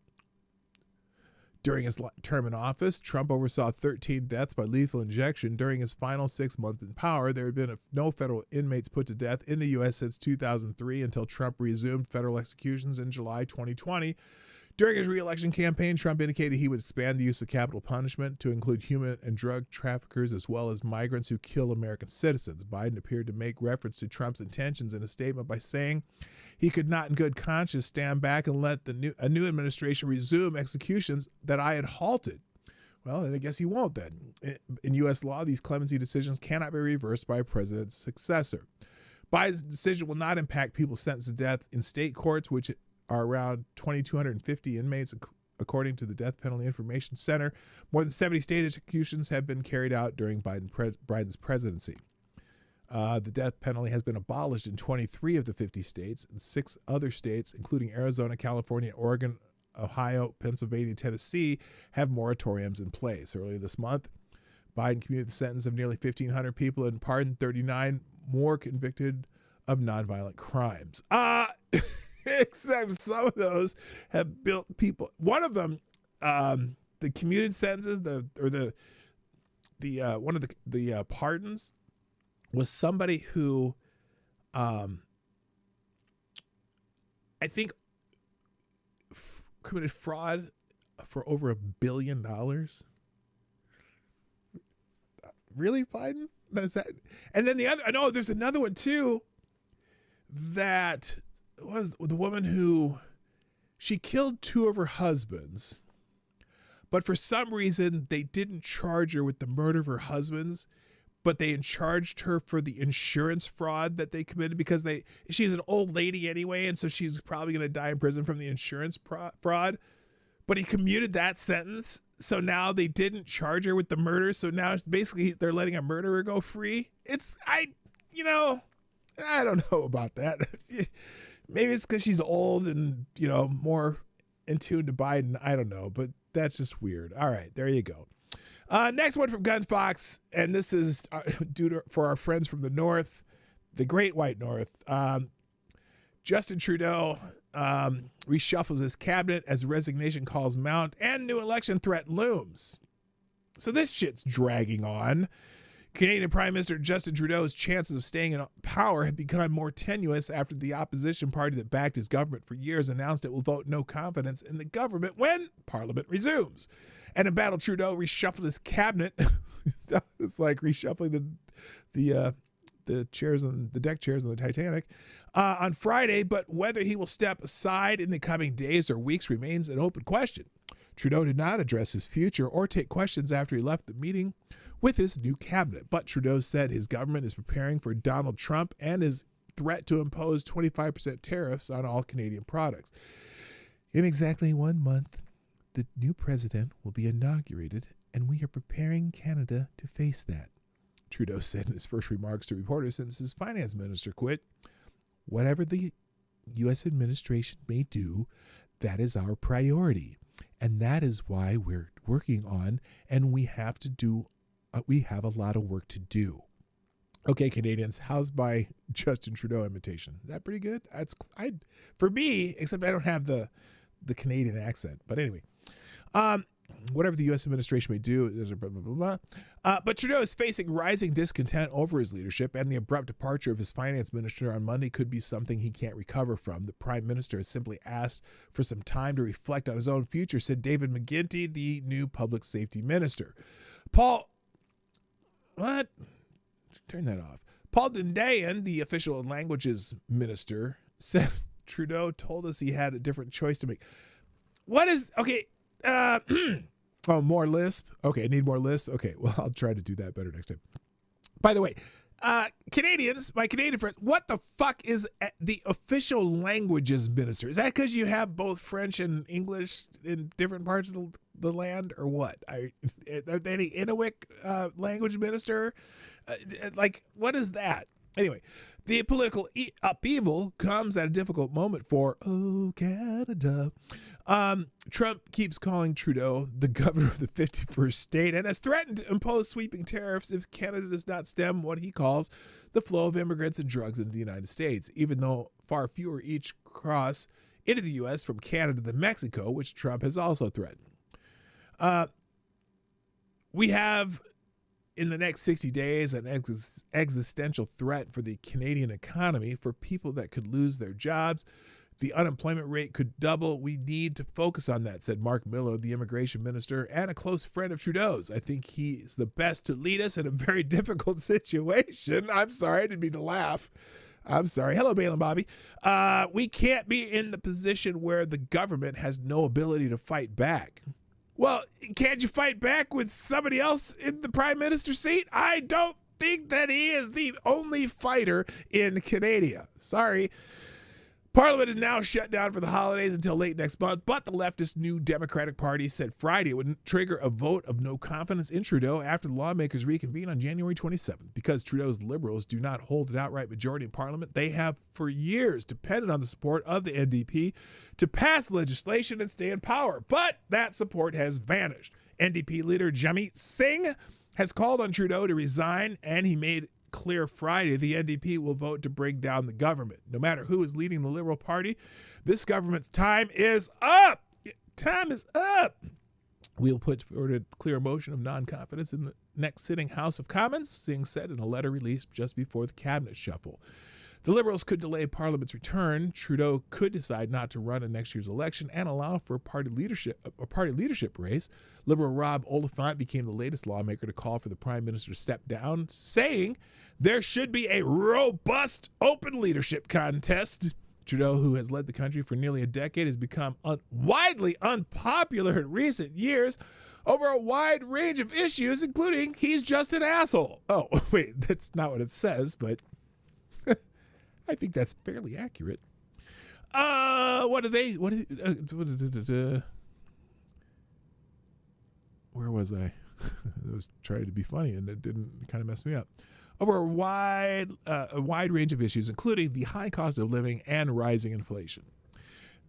During his term in office, Trump oversaw 13 deaths by lethal injection. During his final 6 months in power, there had been no federal inmates put to death in the U.S. since 2003 until Trump resumed federal executions in July 2020. During his re-election campaign, Trump indicated he would expand the use of capital punishment to include human and drug traffickers as well as migrants who kill American citizens. Biden appeared to make reference to Trump's intentions in a statement by saying he could not in good conscience stand back and let a new administration resume executions that I had halted. Well, then I guess he won't then. In U.S. law, these clemency decisions cannot be reversed by a president's successor. Biden's decision will not impact people sentenced to death in state courts, which are around 2,250 inmates, according to the Death Penalty Information Center. More than 70 state executions have been carried out during Biden's presidency. The death penalty has been abolished in 23 of the 50 states, and 6 other states, including Arizona, California, Oregon, Ohio, Pennsylvania, Tennessee, have moratoriums in place. Earlier this month, Biden commuted the sentence of nearly 1,500 people and pardoned 39 more convicted of nonviolent crimes. Except some of those have built people. One of them, the commuted sentences, one of the pardons was somebody who, I think, committed fraud for over $1 billion. Really, Biden? Is that? And then there's another one too. That was the woman who she killed 2 of her husbands, but for some reason they didn't charge her with the murder of her husbands, but they charged her for the insurance fraud that they committed because she's an old lady anyway, and so she's probably going to die in prison from the insurance fraud. But he commuted that sentence, so now they didn't charge her with the murder. So now basically they're letting a murderer go free. I don't know about that. Maybe it's because she's old and, more in tune to Biden. I don't know, but that's just weird. All right, there you go. Next one from Gun Fox, and this is for our friends from the North, the Great White North. Justin Trudeau reshuffles his cabinet as resignation calls mount and new election threat looms. So this shit's dragging on. Canadian Prime Minister Justin Trudeau's chances of staying in power have become more tenuous after the opposition party that backed his government for years announced it will vote no confidence in the government when Parliament resumes. And in battle, Trudeau reshuffled his cabinet. It's like reshuffling the chairs on the deck chairs on the Titanic on Friday. But whether he will step aside in the coming days or weeks remains an open question. Trudeau did not address his future or take questions after he left the meeting with his new cabinet. But Trudeau said his government is preparing for Donald Trump and is threat to impose 25% tariffs on all Canadian products. In exactly 1 month, the new president will be inaugurated, and we are preparing Canada to face that, Trudeau said in his first remarks to reporters since his finance minister quit. Whatever the U.S. administration may do, that is our priority. And that is why we're working on, and we have a lot of work to do. Okay, Canadians, how's my Justin Trudeau imitation? Is that pretty good? For me, except I don't have the Canadian accent. But anyway, whatever the U.S. administration may do, there's a blah, blah, blah, blah. But Trudeau is facing rising discontent over his leadership, and the abrupt departure of his finance minister on Monday could be something he can't recover from. The prime minister has simply asked for some time to reflect on his own future, said David McGuinty, the new public safety minister. Turn that off. Paul Dindayan, the official languages minister, said Trudeau told us he had a different choice to make. More lisp? Okay, I need more lisp? Okay, well, I'll try to do that better next time. By the way, Canadians, my Canadian friends, what the fuck is the official languages minister? Is that because you have both French and English in different parts of the land, or what? Are there any Inuit language minister? What is that? Anyway, the political upheaval comes at a difficult moment for, Canada. Trump keeps calling Trudeau the governor of the 51st state and has threatened to impose sweeping tariffs if Canada does not stem what he calls the flow of immigrants and drugs into the United States, even though far fewer each cross into the U.S. from Canada than Mexico, which Trump has also threatened. We have, in the next 60 days, an existential threat for the Canadian economy, for people that could lose their jobs. The unemployment rate could double. We need to focus on that, said Mark Miller, the immigration minister and a close friend of Trudeau's. I think he's the best to lead us in a very difficult situation. I'm sorry, I didn't mean to laugh. I'm sorry. Hello, Bale and Bobby. We can't be in the position where the government has no ability to fight back. Well, can't you fight back with somebody else in the prime minister's seat? I don't think that he is the only fighter in Canada. Sorry. Parliament is now shut down for the holidays until late next month, but the leftist New Democratic Party said Friday it would trigger a vote of no confidence in Trudeau after the lawmakers reconvene on January 27th. Because Trudeau's Liberals do not hold an outright majority in Parliament, they have for years depended on the support of the NDP to pass legislation and stay in power. But that support has vanished. NDP leader Jagmeet Singh has called on Trudeau to resign, and he made clear Friday the NDP will vote to bring down the government. No matter who is leading the Liberal Party, this government's time is up. Time is up. We'll put forward a clear motion of non-confidence in the next sitting House of Commons, Singh said in a letter released just before the cabinet shuffle. The Liberals could delay Parliament's return. Trudeau could decide not to run in next year's election and allow for a party leadership race. Liberal Rob Oliphant became the latest lawmaker to call for the Prime Minister to step down, saying there should be a robust, open leadership contest. Trudeau, who has led the country for nearly a decade, has become widely unpopular in recent years over a wide range of issues, including he's just an asshole. Oh, wait, that's not what it says, but I think that's fairly accurate. Where was I? I was trying to be funny and it didn't kind of mess me up. Over a wide range of issues, including the high cost of living and rising inflation.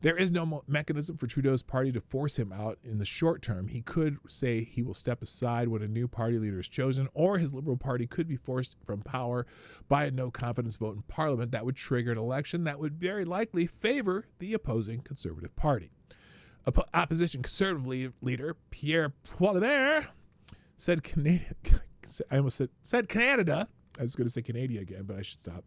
There is no mechanism for Trudeau's party to force him out in the short term. He could say he will step aside when a new party leader is chosen, or his Liberal Party could be forced from power by a no-confidence vote in Parliament that would trigger an election that would very likely favor the opposing Conservative Party. Opposition Conservative leader Pierre Poilievre said Canada. I was going to say Canada again, but I should stop.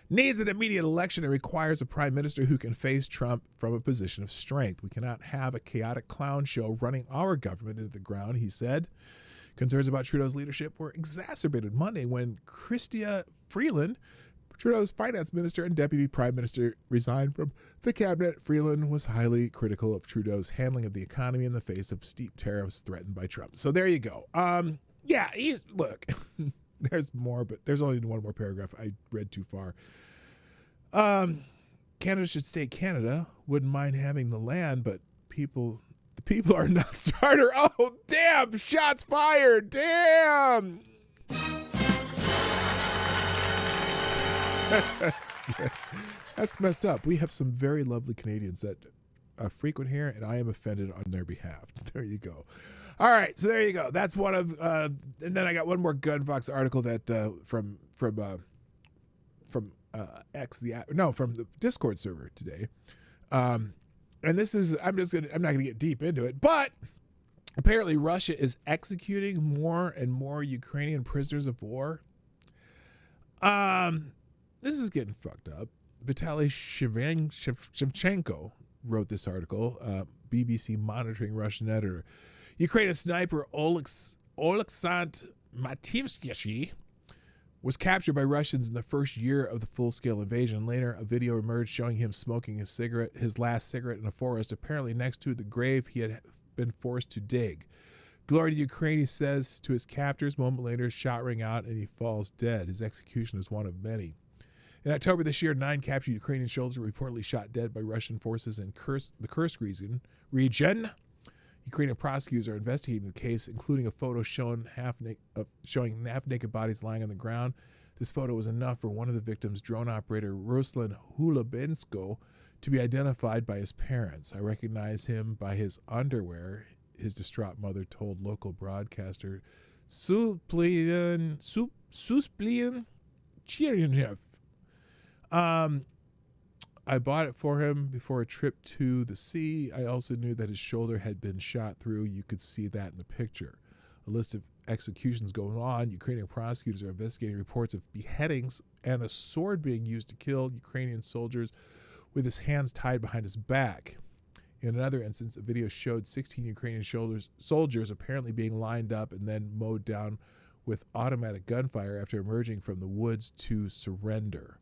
Needs an immediate election and requires a prime minister who can face Trump from a position of strength. We cannot have a chaotic clown show running our government into the ground, he said. Concerns about Trudeau's leadership were exacerbated Monday when Chrystia Freeland, Trudeau's finance minister and deputy prime minister, resigned from the cabinet. Freeland was highly critical of Trudeau's handling of the economy in the face of steep tariffs threatened by Trump. So there you go. Look. There's more, but there's only one more paragraph. I read too far. Canada should stay Canada. Wouldn't mind having the land, but the people are not starter. Oh, damn! Shots fired! Damn! That's messed up. We have some very lovely Canadians that frequent here, and I am offended on their behalf. There you go. All right, so there you go. That's one of, and then I got one more Gunfox article that from the Discord server today. And this is, I'm not gonna get deep into it, but apparently Russia is executing more and more Ukrainian prisoners of war. This is getting fucked up. Vitaly Shevchenko wrote this article. BBC monitoring Russian editor. Ukrainian sniper Oleksandr Mativsky was captured by Russians in the first year of the full-scale invasion. Later, a video emerged showing him smoking his last cigarette in a forest, apparently next to the grave he had been forced to dig. Glory to Ukraine, he says to his captors. A moment later, shot ring out and he falls dead. His execution is one of many. In October this year, 9 captured Ukrainian soldiers were reportedly shot dead by Russian forces in the Kursk region. Ukrainian prosecutors are investigating the case, including a photo showing half-naked bodies lying on the ground. This photo was enough for one of the victims, drone operator Ruslan Hulabensko, to be identified by his parents. I recognize him by his underwear, his distraught mother told local broadcaster Susplyan Chiryanev. I bought it for him before a trip to the sea. I also knew that his shoulder had been shot through. You could see that in the picture. A list of executions going on. Ukrainian prosecutors are investigating reports of beheadings and a sword being used to kill Ukrainian soldiers with his hands tied behind his back. In another instance, a video showed 16 Ukrainian soldiers apparently being lined up and then mowed down with automatic gunfire after emerging from the woods to surrender.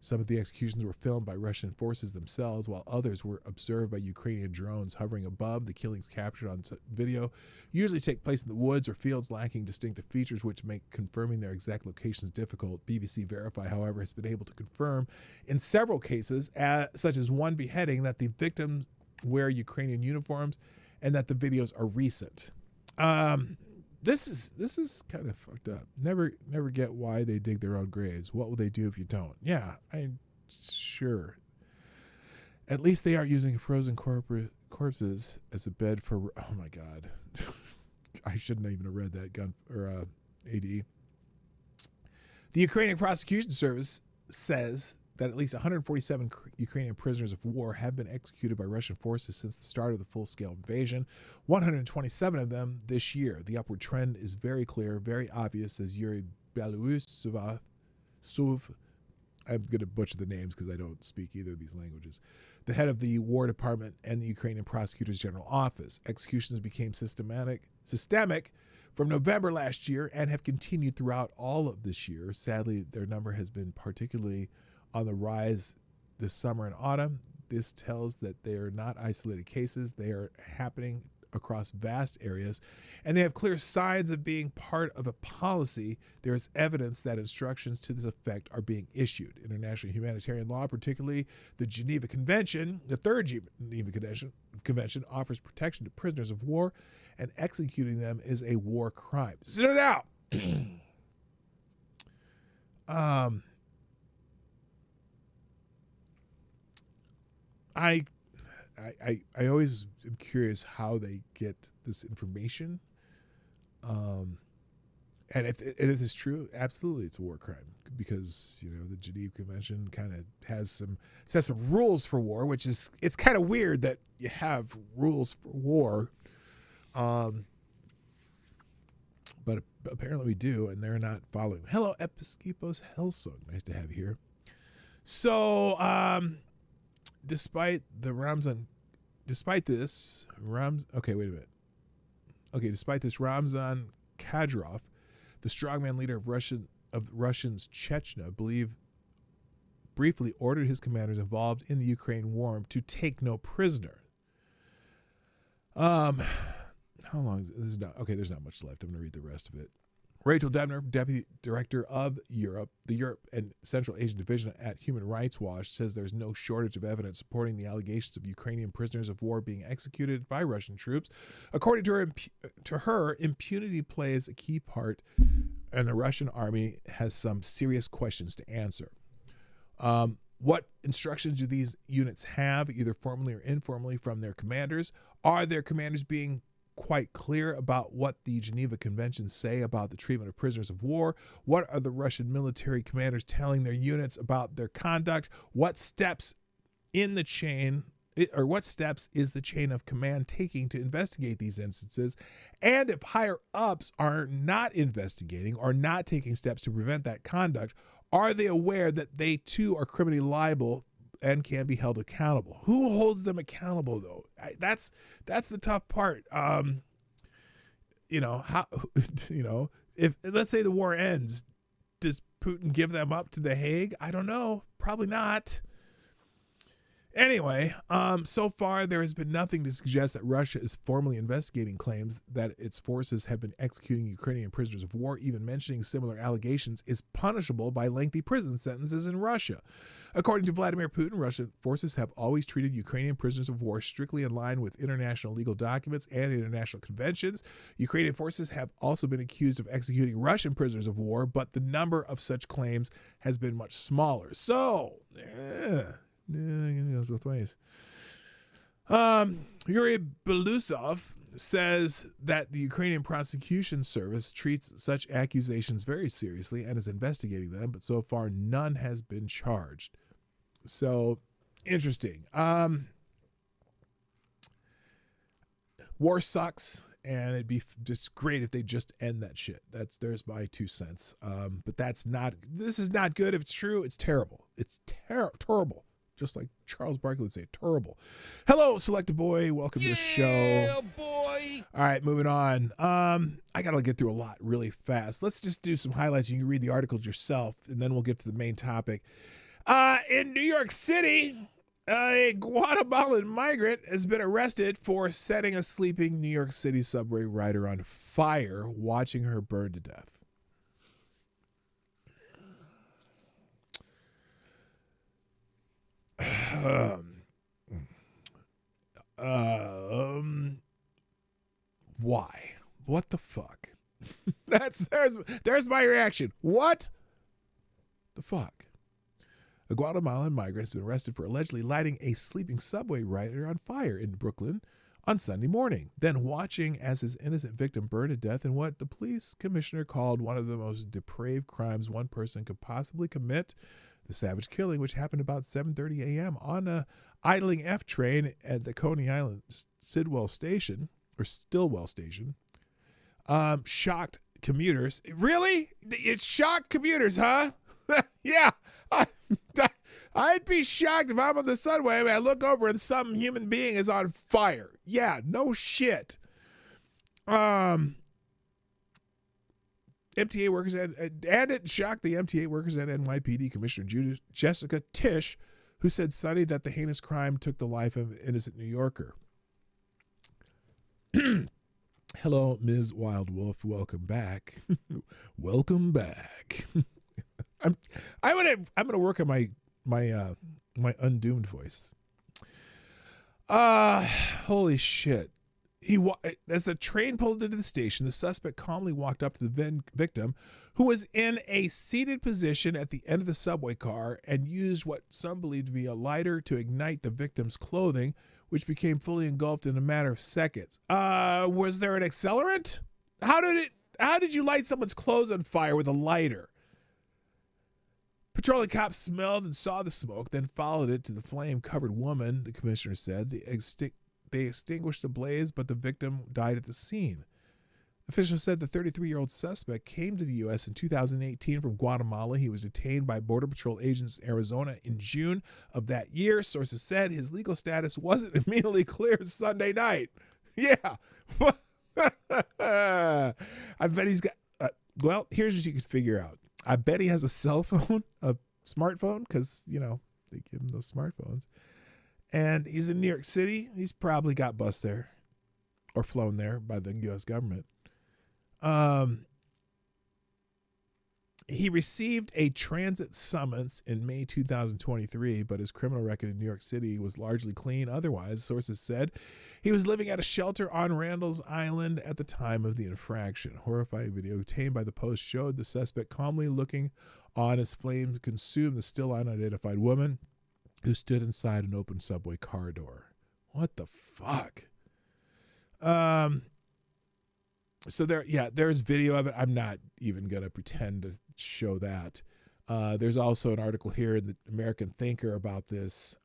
Some of the executions were filmed by Russian forces themselves, while others were observed by Ukrainian drones hovering above. The killings captured on video usually take place in the woods or fields lacking distinctive features, which make confirming their exact locations difficult. BBC Verify, however, has been able to confirm in several cases, such as one beheading, that the victims wear Ukrainian uniforms and that the videos are recent. This is kind of fucked up. Never get why they dig their own graves. What will they do if you don't? Yeah, I'm sure. At least they aren't using frozen corpses as a bed for. Oh my God, I shouldn't even have read that AD. The Ukrainian Prosecution Service says that at least 147 Ukrainian prisoners of war have been executed by Russian forces since the start of the full-scale invasion, 127 of them this year. The upward trend is very clear, very obvious, says Yuri Belousov. I'm going to butcher the names because I don't speak either of these languages. The head of the War Department and the Ukrainian Prosecutor's General Office. Executions became systemic from November last year and have continued throughout all of this year. Sadly, their number has been particularly on the rise this summer and autumn. This tells that they are not isolated cases. They are happening across vast areas, and they have clear signs of being part of a policy. There is evidence that instructions to this effect are being issued. International humanitarian law, particularly the Geneva Convention, the Third Geneva Convention, offers protection to prisoners of war, and executing them is a war crime. So now, I always am curious how they get this information. And if it's true, absolutely it's a war crime, because, you know, the Geneva Convention kind of has some rules for war, which is, it's kind of weird that you have rules for war. But apparently we do, and they're not following. Hello, Episkopos Hellsong. Nice to have you here. So, despite this, Ramzan Kadyrov, the strongman leader of Russians Chechnya, briefly ordered his commanders involved in the Ukraine war to take no prisoner. How long is this? Okay, there's not much left. I'm going to read the rest of it. Rachel Debner, Deputy Director of the Europe and Central Asian Division at Human Rights Watch, says there's no shortage of evidence supporting the allegations of Ukrainian prisoners of war being executed by Russian troops. According to her, impunity plays a key part, and the Russian army has some serious questions to answer. What instructions do these units have, either formally or informally, from their commanders? Are their commanders being quite clear about what the Geneva Conventions say about the treatment of prisoners of war? What are the Russian military commanders telling their units about their conduct? What steps in the chain, or what steps is the chain of command taking to investigate these instances? And if higher ups are not investigating or not taking steps to prevent that conduct, are they aware that they too are criminally liable and can be held accountable? Who holds them accountable, though? That's the tough part. How if let's say the war ends, does Putin give them up to The Hague? I don't know. Probably not. Anyway, so far there has been nothing to suggest that Russia is formally investigating claims that its forces have been executing Ukrainian prisoners of war. Even mentioning similar allegations is punishable by lengthy prison sentences in Russia. According to Vladimir Putin, Russian forces have always treated Ukrainian prisoners of war strictly in line with international legal documents and international conventions. Ukrainian forces have also been accused of executing Russian prisoners of war, but the number of such claims has been much smaller. So, it goes both ways. Yuri Belousov says that the Ukrainian prosecution service treats such accusations very seriously and is investigating them, but so far none has been charged. So, interesting. War sucks, and it'd be just great if they just end that shit. There's my 2 cents. But this is not good. If it's true, it's terrible. It's terrible. Just like Charles Barkley would say, terrible. Hello, Selected Boy. Welcome to the show. Yeah, boy. All right, moving on. I got to get through a lot really fast. Let's just do some highlights. You can read the articles yourself, and then we'll get to the main topic. In New York City, a Guatemalan migrant has been arrested for setting a sleeping New York City subway rider on fire, watching her burn to death. Why? What the fuck? There's my reaction. What the fuck? A Guatemalan migrant has been arrested for allegedly lighting a sleeping subway rider on fire in Brooklyn on Sunday morning, then watching as his innocent victim burned to death in what the police commissioner called one of the most depraved crimes one person could possibly commit. The savage killing, which happened about 7:30 a.m. on a idling F train at the Coney Island Stillwell Station, shocked commuters. Really? It shocked commuters, huh? Yeah. I'd be shocked if I'm on the subway and I look over and some human being is on fire. Yeah, no shit. MTA workers and it shocked the MTA workers and NYPD Commissioner Jessica Tisch, who said Sunday that the heinous crime took the life of an innocent New Yorker. Hello, Ms. Wild Wolf. Welcome back. Welcome back. I'm gonna work on my undoomed voice. Holy shit. As the train pulled into the station, the suspect calmly walked up to the victim, who was in a seated position at the end of the subway car, and used what some believed to be a lighter to ignite the victim's clothing, which became fully engulfed in a matter of seconds. Was there an accelerant? How did you light someone's clothes on fire with a lighter? Patrolling cops smelled and saw the smoke, then followed it to the flame-covered woman, the commissioner said. They extinguished the blaze, but the victim died at the scene. Officials said the 33-year-old suspect came to the U.S. in 2018 from Guatemala. He was detained by Border Patrol agents in Arizona in June of that year. Sources said his legal status wasn't immediately clear Sunday night. Yeah. I bet he's got... well, here's what you can figure out. I bet he has a cell phone, a smartphone, because, they give him those smartphones. And he's in New York City. He's probably got bus there, or flown there by the U.S. government. He received a transit summons in May 2023, but his criminal record in New York City was largely clean. Otherwise, sources said he was living at a shelter on Randall's Island at the time of the infraction. Horrifying video obtained by the Post showed the suspect calmly looking on as flames consumed the still unidentified woman who stood inside an open subway car door. What the fuck? So there's video of it. I'm not even going to pretend to show that. There's also an article here in the American Thinker about this.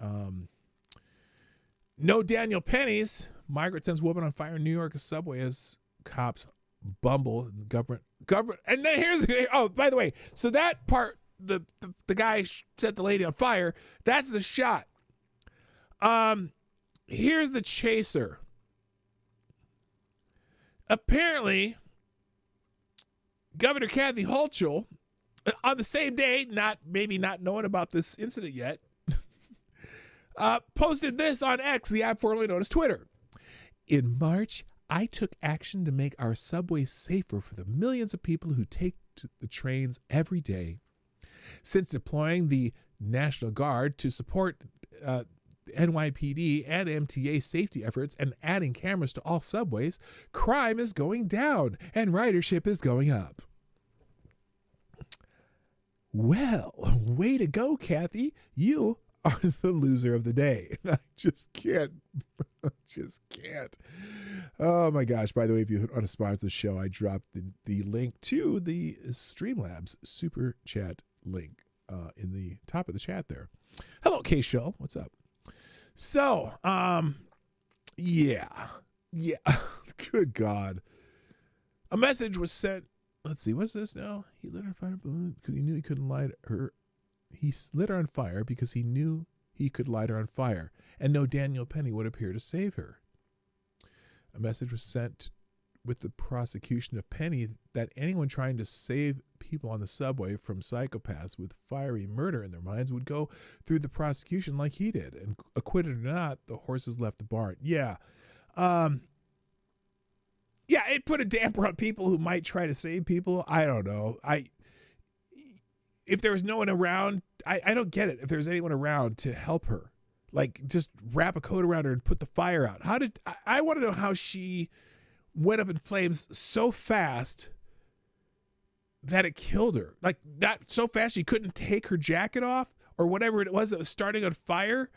No Daniel Pennies. Migrant sends woman on fire in New York subway as cops bumble. Government. And then by the way, so that part, the guy set the lady on fire. That's the shot. Here's the chaser. Apparently, Governor Kathy Hochul, on the same day, maybe not knowing about this incident yet, posted this on X, the app formerly known as Twitter. In March, I took action to make our subways safer for the millions of people who take the trains every day. Since deploying the National Guard to support NYPD and MTA safety efforts and adding cameras to all subways, crime is going down and ridership is going up. Well, way to go, Kathy. You are the loser of the day. I just can't. Oh my gosh. By the way, if you want to sponsor the show, I dropped the link to the Streamlabs super chat link in the top of the chat there. Hello, K-Shell. What's up? So, yeah. Good God. A message was sent. Let's see, what's this now? He lit her on fire because he knew he couldn't light her. He lit her on fire because he knew he could light her on fire, and no Daniel Penny would appear to save her. A message was sent with the prosecution of Penny that anyone trying to save people on the subway from psychopaths with fiery murder in their minds would go through the prosecution like he did. And acquitted or not, the horses left the barn. Yeah. It put a damper on people who might try to save people. I don't know. If there was no one around, I don't get it. If there's anyone around to help her, like just wrap a coat around her and put the fire out. I want to know how she went up in flames so fast that it killed her. Like not so fast she couldn't take her jacket off or whatever it was that was starting on fire.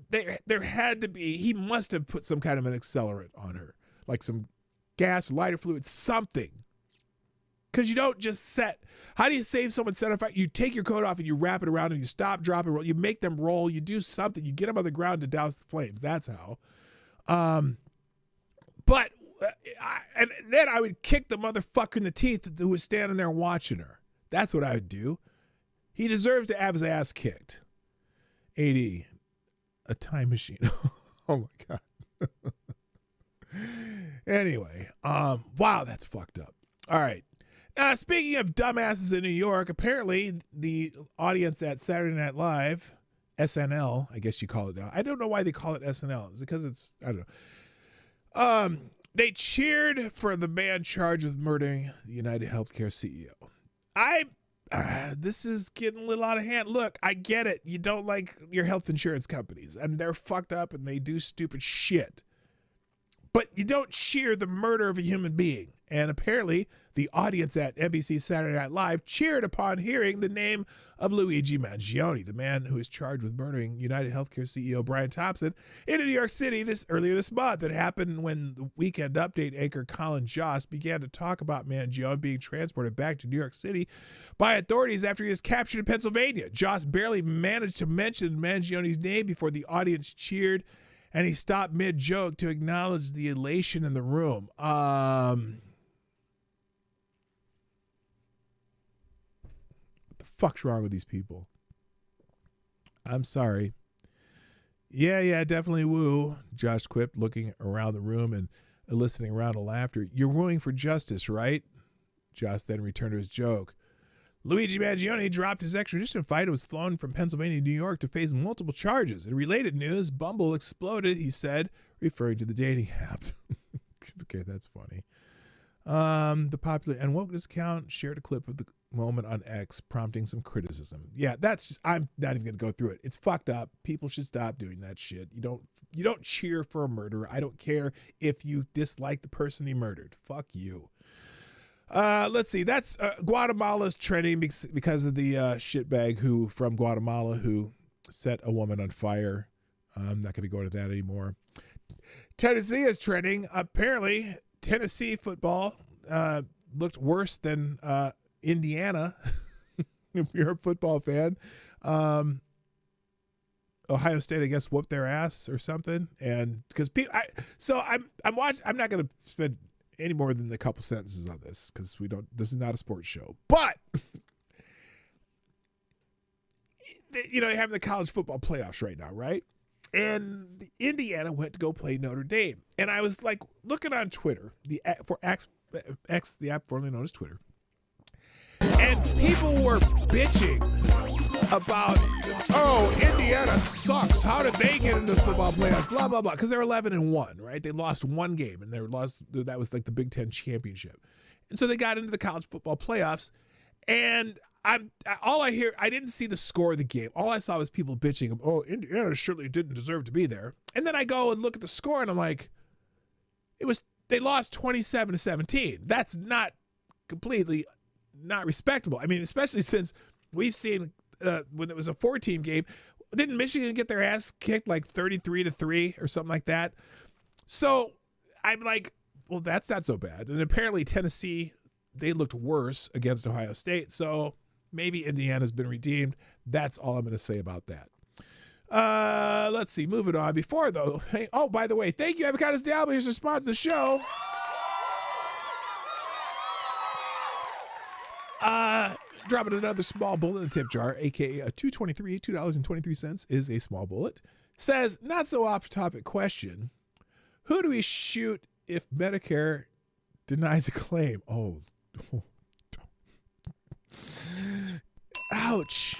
There had to be, he must have put some kind of an accelerant on her, like some gas, lighter fluid, something. Because you don't just how do you save someone set on fire? You take your coat off and you wrap it around and you stop, drop, and roll. You make them roll. You do something. You get them on the ground to douse the flames. That's how. But and then I would kick the motherfucker in the teeth who was standing there watching her. That's what I would do. He deserves to have his ass kicked. 80, a time machine. Oh my God. Anyway, wow, that's fucked up. All right. Speaking of dumbasses in New York, apparently the audience at Saturday Night Live, SNL, I guess you call it now. I don't know why they call it SNL. Is it because I don't know. They cheered for the man charged with murdering the United Healthcare CEO. This is getting a little out of hand. Look, I get it. You don't like your health insurance companies, and they're fucked up and they do stupid shit. But you don't cheer the murder of a human being. And apparently, the audience at NBC Saturday Night Live cheered upon hearing the name of Luigi Mangione, the man who is charged with murdering United Healthcare CEO Brian Thompson in New York City earlier this month. It happened when the Weekend Update anchor Colin Jost began to talk about Mangione being transported back to New York City by authorities after he was captured in Pennsylvania. Jost barely managed to mention Mangione's name before the audience cheered, and he stopped mid-joke to acknowledge the elation in the room. What the fuck's wrong with these people? I'm sorry. Yeah, definitely woo, Josh quipped, looking around the room and eliciting a round of laughter. You're wooing for justice, right? Josh then returned to his joke. Luigi Mangione dropped his extradition fight and was flown from Pennsylvania to New York to face multiple charges. In related news, Bumble exploded, he said, referring to the dating app. Okay, that's funny. The popular and wokeness account shared a clip of the moment on X prompting some criticism. Yeah, I'm not even going to go through it. It's fucked up. People should stop doing that shit. You don't cheer for a murderer. I don't care if you dislike the person he murdered. Fuck you. Let's see. That's Guatemala's trending because of the shitbag from Guatemala who set a woman on fire. I'm not going to go into that anymore. Tennessee is trending. Apparently, Tennessee football looked worse than Indiana. If you're a football fan, Ohio State, I guess, whooped their ass or something. And because I'm watching. I'm not going to spend any more than a couple sentences on this because this is not a sports show. But you're having the college football playoffs right now, right? And Indiana went to go play Notre Dame. And I was like looking on Twitter, the app formerly known as Twitter. And people were bitching about, Indiana sucks. How did they get into the football playoffs? Blah, blah, blah. Because they're 11-1, right? They lost one game, and that was like the Big Ten championship. And so they got into the college football playoffs. And I didn't see the score of the game. All I saw was people bitching. Oh, Indiana surely didn't deserve to be there. And then I go and look at the score, and I'm like, they lost 27-17. That's not completely not respectable. I mean, especially since we've seen when it was a 4-team game, didn't Michigan get their ass kicked like 33-3 or something like that? So I'm like, well, that's not so bad. And apparently Tennessee, they looked worse against Ohio State. So maybe Indiana's been redeemed. That's all I'm going to say about that. Let's see. Moving on. Before, though, by the way, thank you, Avocados Diablo. Here's your sponsor of the show. Dropping another small bullet in the tip jar, a.k.a. a $2.23 is a small bullet. Says, not so off-topic question. Who do we shoot if Medicare denies a claim? Oh. Ouch.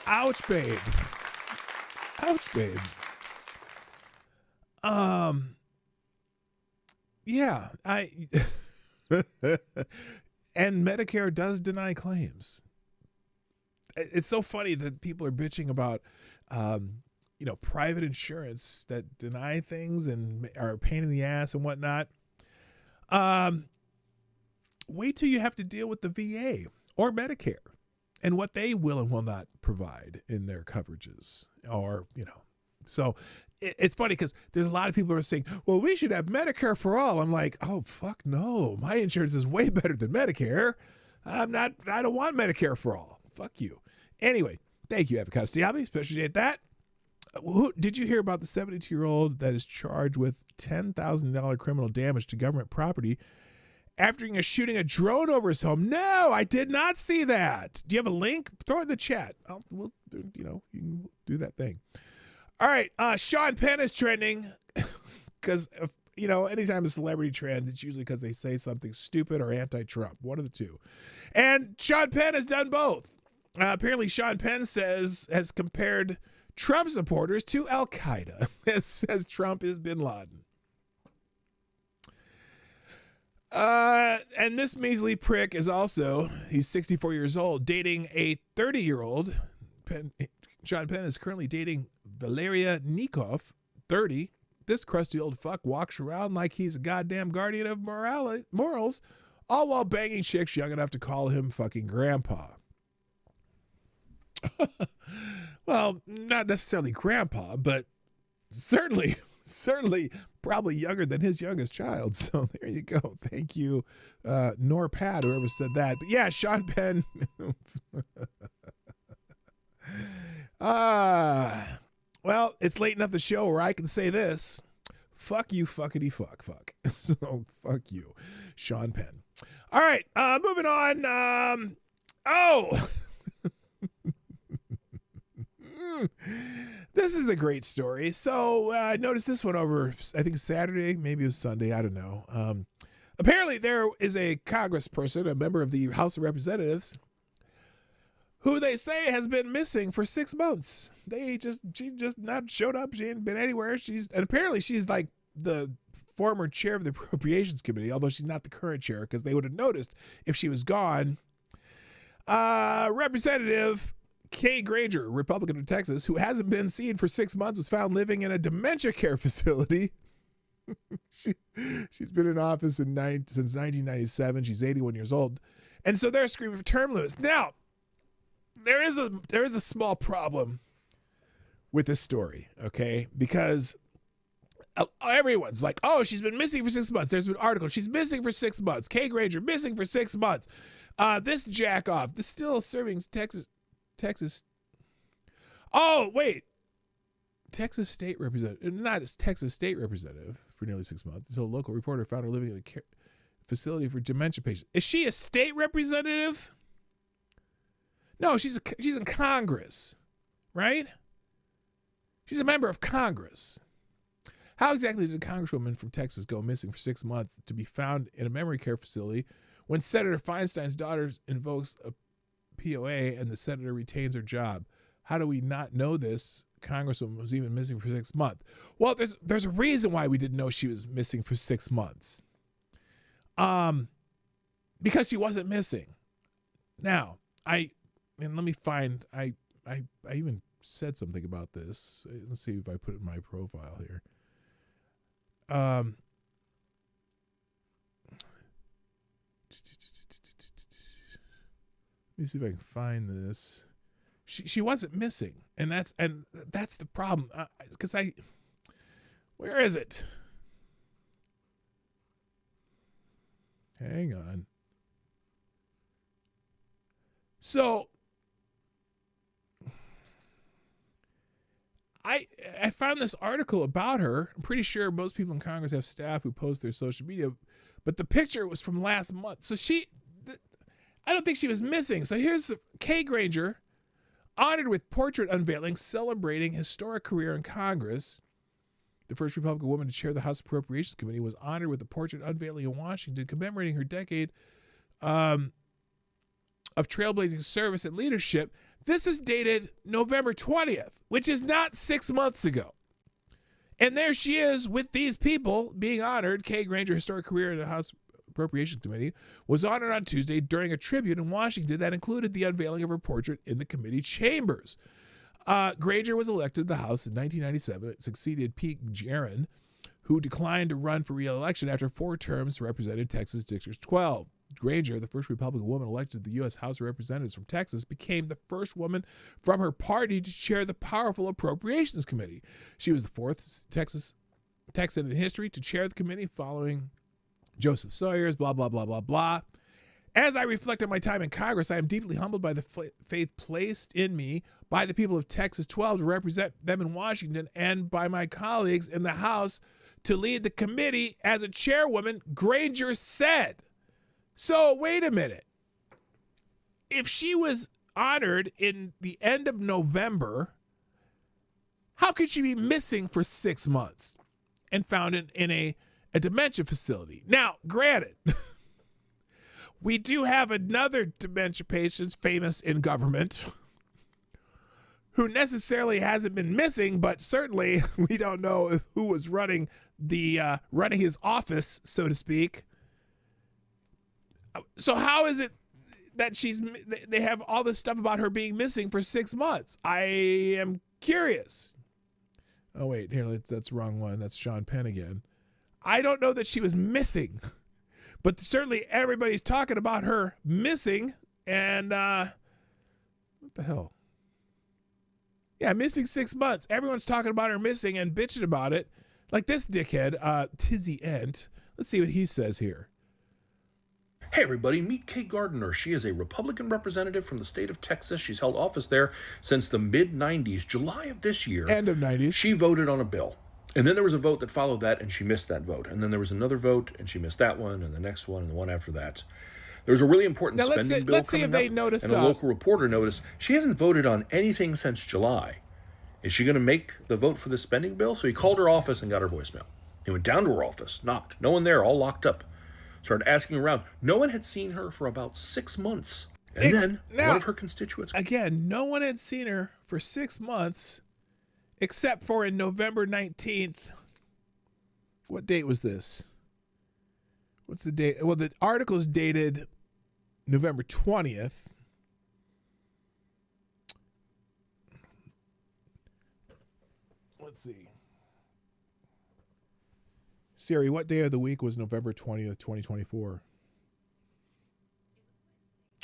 Ouch, babe. Ouch, babe. Yeah, and Medicare does deny claims. It's so funny that people are bitching about, private insurance that deny things and are a pain in the ass and whatnot. Wait till you have to deal with the VA or Medicare and what they will and will not provide in their coverages So it's funny because there's a lot of people who are saying, well, we should have Medicare for all. I'm like, oh, fuck no. My insurance is way better than Medicare. I don't want Medicare for all. Fuck you. Anyway, thank you, Avocado Stiabi. Appreciate that. Did you hear about the 72-year-old that is charged with $10,000 criminal damage to government property after shooting a drone over his home? No, I did not see that. Do you have a link? Throw it in the chat. You can do that thing. All right, Sean Penn is trending because, anytime a celebrity trends, it's usually because they say something stupid or anti-Trump, one of the two. And Sean Penn has done both. Apparently, Sean Penn has compared Trump supporters to Al-Qaeda, says Trump is bin Laden. And this measly prick is he's 64 years old, dating a 30-year-old. Sean Penn is currently dating Valeria Nikov, 30. This crusty old fuck walks around like he's a goddamn guardian of morals, all while banging chicks young enough to call him fucking grandpa. Well, not necessarily grandpa, but certainly probably younger than his youngest child. So there you go. Thank you, Norpad, whoever said that. But yeah, Sean Penn. Well, it's late enough the show where I can say this. Fuck you, fuckity fuck. So fuck you, Sean Penn. All right, moving on. This is a great story. So I noticed this one over, I think Saturday, maybe it was Sunday, I don't know. Apparently there is a congressperson, a member of the House of Representatives, who they say has been missing for 6 months. She just not showed up. She ain't been anywhere. And apparently she's like the former chair of the Appropriations Committee, although she's not the current chair, because they would have noticed if she was gone. Representative Kay Granger, Republican of Texas, who hasn't been seen for 6 months, was found living in a dementia care facility. She's been in office since 1997. She's 81 years old. And so they're screaming for term limits. Now, there is a small problem with this story, okay? Because everyone's like, oh, she's been missing for 6 months. There's been articles. She's missing for 6 months. Kay Granger missing for 6 months. This jack off, this still serving Texas. Oh, wait. Texas state representative, not as Texas state representative for nearly 6 months until a local reporter found her living in a facility for dementia patients. Is she a state representative? No, she's in Congress, right? She's a member of Congress. How exactly did a congresswoman from Texas go missing for 6 months to be found in a memory care facility when Senator Feinstein's daughter invokes a POA and the senator retains her job? How do we not know this congresswoman was even missing for 6 months? Well, there's a reason why we didn't know she was missing for 6 months. Because she wasn't missing. Now, let me find, I even said something about this. Let's see if I put it in my profile here. Let me see if I can find this. She wasn't missing, and that's the problem. Because where is it? Hang on. So I found this article about her. I'm pretty sure most people in Congress have staff who post their social media, but the picture was from last month. So I don't think she was missing. So here's Kay Granger, honored with portrait unveiling, celebrating historic career in Congress. The first Republican woman to chair the House Appropriations Committee was honored with a portrait unveiling in Washington, commemorating her decade of trailblazing service and leadership. This is dated November 20th, which is not 6 months ago. And there she is with these people being honored. Kay Granger, historic career in the House Appropriations Committee, was honored on Tuesday during a tribute in Washington that included the unveiling of her portrait in the committee chambers. Granger was elected to the House in 1997. It succeeded Pete Jaron, who declined to run for re-election after 4 terms represented Texas District 12. Granger, the first Republican woman elected to the U.S. House of Representatives from Texas, became the first woman from her party to chair the powerful Appropriations Committee. She was the 4th Texan in history to chair the committee, following Joseph Sawyer's, blah, blah, blah, blah, blah. As I reflect on my time in Congress, I am deeply humbled by the faith placed in me by the people of Texas 12 to represent them in Washington and by my colleagues in the House to lead the committee as a chairwoman, Granger said. So wait a minute. If she was honored in the end of November, how could she be missing for 6 months and found in a dementia facility? Now, granted, we do have another dementia patient famous in government who necessarily hasn't been missing, but certainly we don't know who was running his office, so to speak. So how is it that they have all this stuff about her being missing for 6 months? I am curious. Oh, wait, here, that's the wrong one. That's Sean Penn again. I don't know that she was missing, but certainly everybody's talking about her missing. And what the hell? Yeah, missing 6 months. Everyone's talking about her missing and bitching about it. Like this dickhead, Tizzy Ent. Let's see what he says here. Hey everybody, meet Kay Gardner. She is a Republican representative from the state of Texas. She's held office there since the mid-90s. July of this year, end of 90s, she voted on a bill. And then there was a vote that followed that, and she missed that vote. And then there was another vote, and she missed that one, and the next one, and the one after that. There was a really important spending bill coming up, and a local reporter noticed she hasn't voted on anything since July. Is she going to make the vote for the spending bill? So he called her office and got her voicemail. He went down to her office, knocked. No one there, all locked up. Started asking around. No one had seen her for about 6 months. And then one of her constituents... Again, no one had seen her for 6 months, except for in November 19th. What date was this? What's the date? Well, the article's dated November 20th. let's see. Siri, what day of the week was November 20th, 2024?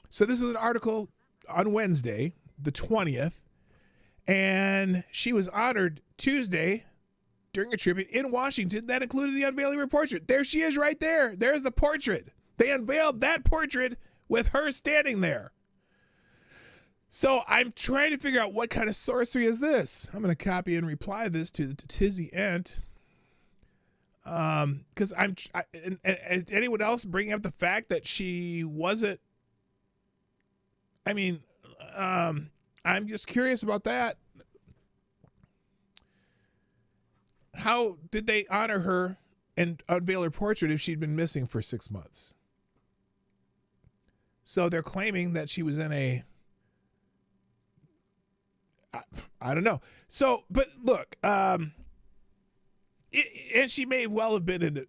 So this is an article on Wednesday, the 20th, and she was honored Tuesday during a tribute in Washington that included the unveiling of her portrait. There she is right there. There's the portrait. They unveiled that portrait with her standing there. So I'm trying to figure out what kind of sorcery is this. I'm going to copy and reply this to Tizzy Ent. Because and anyone else bringing up the fact that she wasn't, I mean, I'm just curious about that. How did they honor her and unveil her portrait if she'd been missing for 6 months? So they're claiming that she was in a, I don't know. So, but look, and she may well have been in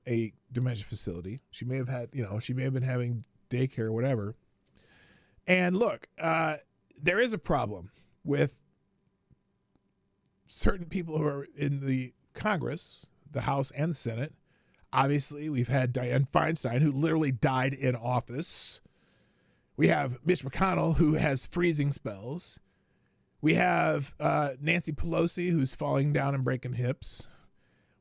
a dementia facility. She may have had, she may have been having daycare or whatever. And look, there is a problem with certain people who are in the Congress, the House and the Senate. Obviously, we've had Dianne Feinstein, who literally died in office. We have Mitch McConnell, who has freezing spells. We have Nancy Pelosi, who's falling down and breaking hips.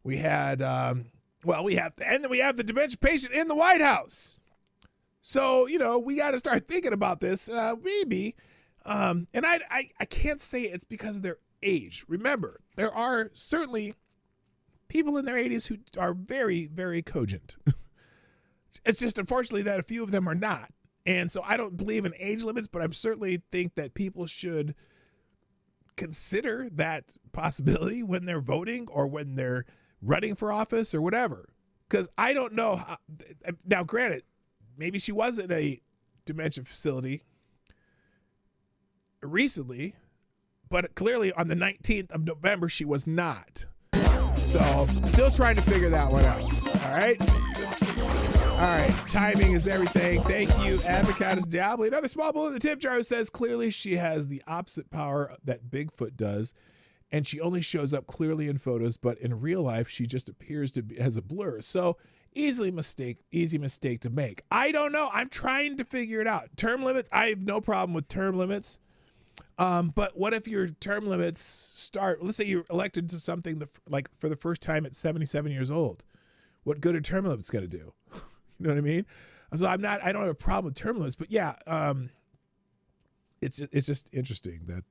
We had, and then we have the dementia patient in the White House. So, we got to start thinking about this, maybe. And I can't say it's because of their age. Remember, there are certainly people in their 80s who are very, very cogent. It's just unfortunately that a few of them are not. And so I don't believe in age limits, but I certainly think that people should consider that possibility when they're voting or when they're running for office or whatever. Because I don't know how, now granted, maybe she was in a dementia facility recently, but clearly on the 19th of November, she was not. So still trying to figure that one out. All right. Timing is everything. Thank you, Avocados Diablo. Another small bullet in the tip jar says clearly she has the opposite power that Bigfoot does, and she only shows up clearly in photos, but in real life, she just appears to be as a blur. So easy mistake to make. I don't know. I'm trying to figure it out. Term limits. I have no problem with term limits. But what if your term limits start, let's say you're elected to something like for the first time at 77 years old. What good are term limits going to do? You know what I mean? So I don't have a problem with term limits, but yeah, it's just interesting that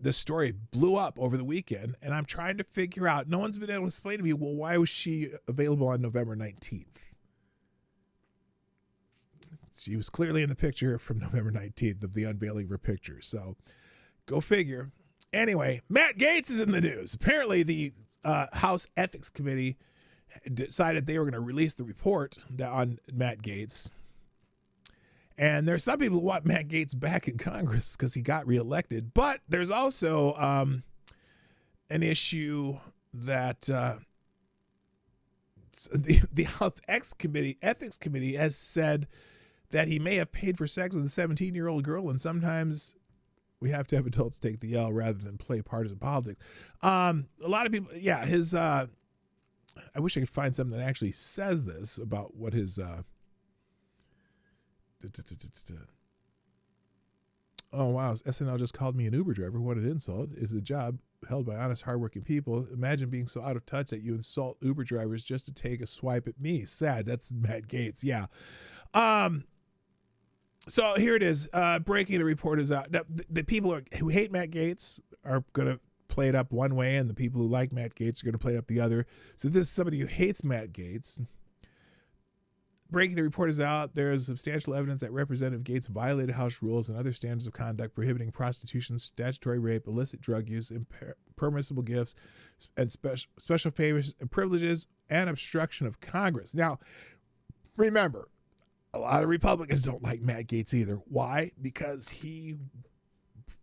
the story blew up over the weekend, and I'm trying to figure out, no one's been able to explain to me, well, why was she available on November 19th? She was clearly in the picture from November 19th of the unveiling of her picture. So go figure. Anyway, Matt Gaetz is in the news. Apparently the House Ethics Committee decided they were going to release the report on Matt Gaetz. And there's some people who want Matt Gaetz back in Congress because he got reelected. But there's also an issue that the House Ethics Committee has said that he may have paid for sex with a 17-year-old girl, and sometimes we have to have adults take the L rather than play partisan politics. A lot of people, yeah, his, I wish I could find something that actually says this about what his, oh, wow, SNL just called me an Uber driver. What an insult. Is a job held by honest, hardworking people. Imagine being so out of touch that you insult Uber drivers just to take a swipe at me. Sad. That's Matt Gaetz. Yeah. So here it is. Breaking, the report is out. Now, the people who hate Matt Gaetz are going to play it up one way, and the people who like Matt Gaetz are going to play it up the other. So this is somebody who hates Matt Gaetz. Breaking, the report is out. There is substantial evidence that Representative Gaetz violated House rules and other standards of conduct prohibiting prostitution, statutory rape, illicit drug use, impermissible gifts, and special favors and privileges, and obstruction of Congress. Now, remember, a lot of Republicans don't like Matt Gaetz either. Why? Because he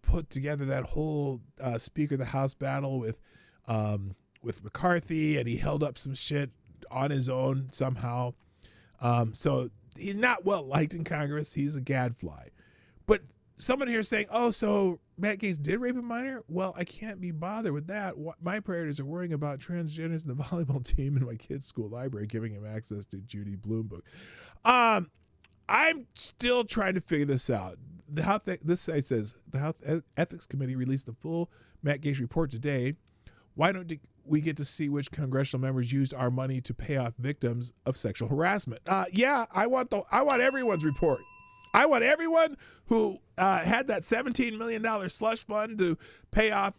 put together that whole Speaker of the House battle with McCarthy, and he held up some shit on his own somehow. So he's not well liked in Congress. He's a gadfly. But someone here saying, oh, so Matt Gaetz did rape a minor, well, I can't be bothered with that. My priorities are worrying about transgenders in the volleyball team in my kid's school library, giving him access to Judy Blume book. I'm still trying to figure this out. This site says the House Ethics Committee released the full Matt Gaetz report today. Why don't we get to see which congressional members used our money to pay off victims of sexual harassment? Yeah, I want everyone's report. I want everyone who had that $17 million slush fund to pay off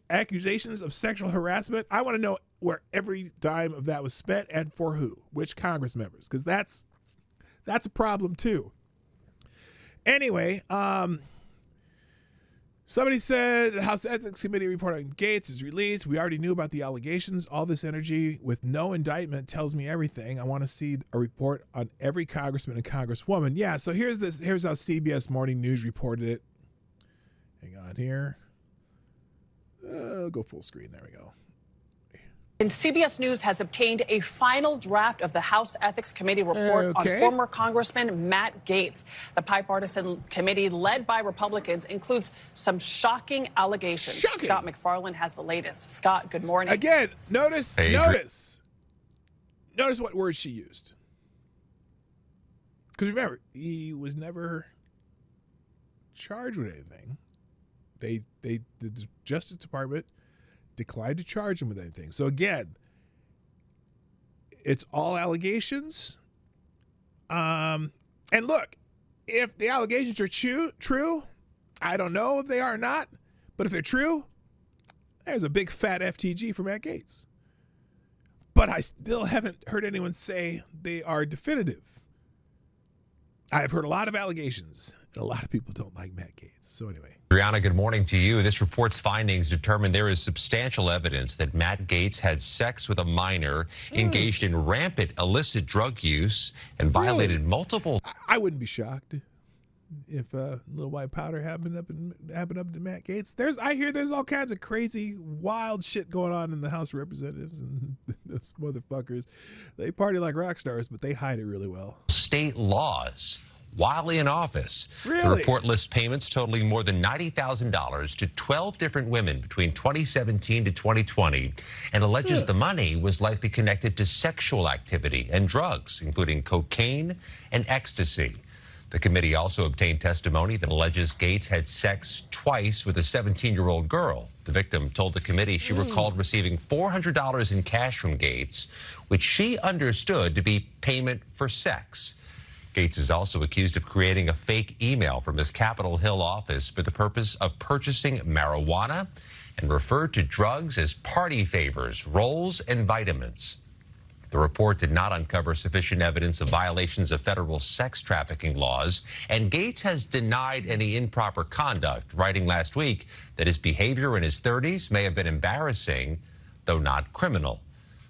accusations of sexual harassment. I want to know where every dime of that was spent and for who, which Congress members, because that's a problem too. Anyway, somebody said House Ethics Committee report on Gaetz is released. We already knew about the allegations. All this energy with no indictment tells me everything. I want to see a report on every congressman and congresswoman. Yeah, so here's how CBS Morning News reported it. Hang on here. Go full screen. There we go. And CBS News has obtained a final draft of the House Ethics Committee report on former Congressman Matt Gaetz. The bipartisan committee, led by Republicans, includes some allegations. Scott McFarland has the latest. Scott, good morning. Again, notice what words she used. Because remember, he was never charged with anything. The Justice Department declined to charge him with anything. So again, it's all allegations. And look, if the allegations are true, I don't know if they are or not, but if they're true, there's a big fat FTG for Matt Gaetz. But I still haven't heard anyone say they are definitive. I've heard a lot of allegations, and a lot of people don't like Matt Gaetz. So anyway. Brianna, good morning to you. This report's findings determine there is substantial evidence that Matt Gaetz had sex with a minor, engaged in rampant illicit drug use, and violated multiple... I wouldn't be shocked if little white powder happened up to Matt Gaetz. I hear there's all kinds of crazy, wild shit going on in the House of Representatives, and those motherfuckers, they party like rock stars, but they hide it really well. State laws while in office. Really? The report lists payments totaling more than $90,000 to 12 different women between 2017 to 2020 and alleges the money was likely connected to sexual activity and drugs, including cocaine and ecstasy. The committee also obtained testimony that alleges Gaetz had sex twice with a 17-year-old girl. The victim told the committee she recalled receiving $400 in cash from Gaetz, which she understood to be payment for sex. Gaetz is also accused of creating a fake email from his Capitol Hill office for the purpose of purchasing marijuana and referred to drugs as party favors, rolls, and vitamins. The report did not uncover sufficient evidence of violations of federal sex trafficking laws, and Gaetz has denied any improper conduct, writing last week that his behavior in his 30s may have been embarrassing, though not criminal.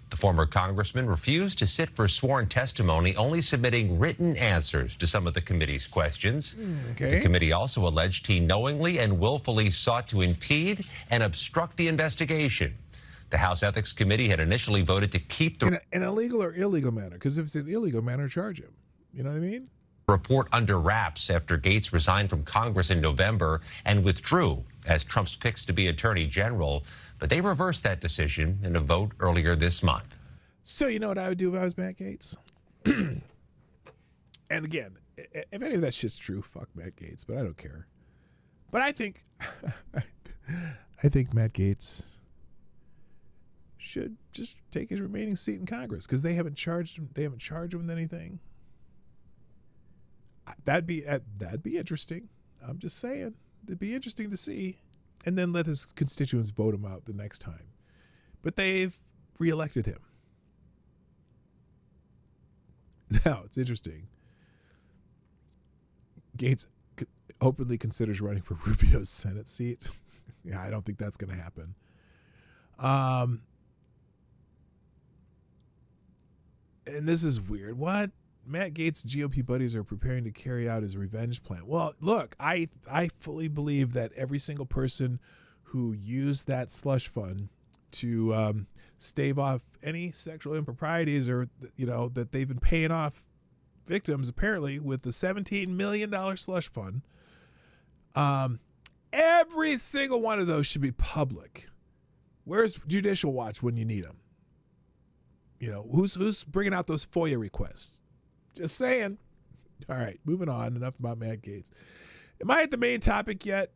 The former congressman refused to sit for sworn testimony, only submitting written answers to some of the committee's questions. The committee also alleged he knowingly and willfully sought to impede and obstruct the investigation. The House Ethics Committee had initially voted to keep the... In a legal or illegal manner, because if it's an illegal manner, charge him. You know what I mean? Report under wraps after Gaetz resigned from Congress in November and withdrew as Trump's picks to be Attorney General. But they reversed that decision in a vote earlier this month. So you know what I would do if I was Matt Gaetz? And again, if any of that shit's true, fuck Matt Gaetz, but I don't care. But I think Matt Gaetz should just take his remaining seat in Congress because they haven't charged him. They haven't charged him with anything. That'd be interesting. I'm just saying, it'd be interesting to see, and then let his constituents vote him out the next time. But they've reelected him. Now it's interesting. Gaetz openly considers running for Rubio's Senate seat. Yeah, I don't think that's going to happen. And this is weird. What? Matt Gaetz' GOP buddies are preparing to carry out his revenge plan. Well, look, I fully believe that every single person who used that slush fund to stave off any sexual improprieties, or that they've been paying off victims apparently with the $17 million slush fund, Every single one of those should be public. Where's Judicial Watch when you need them? You know, who's bringing out those FOIA requests? Just saying. All right, moving on. Enough about Matt Gaetz. Am I at the main topic yet?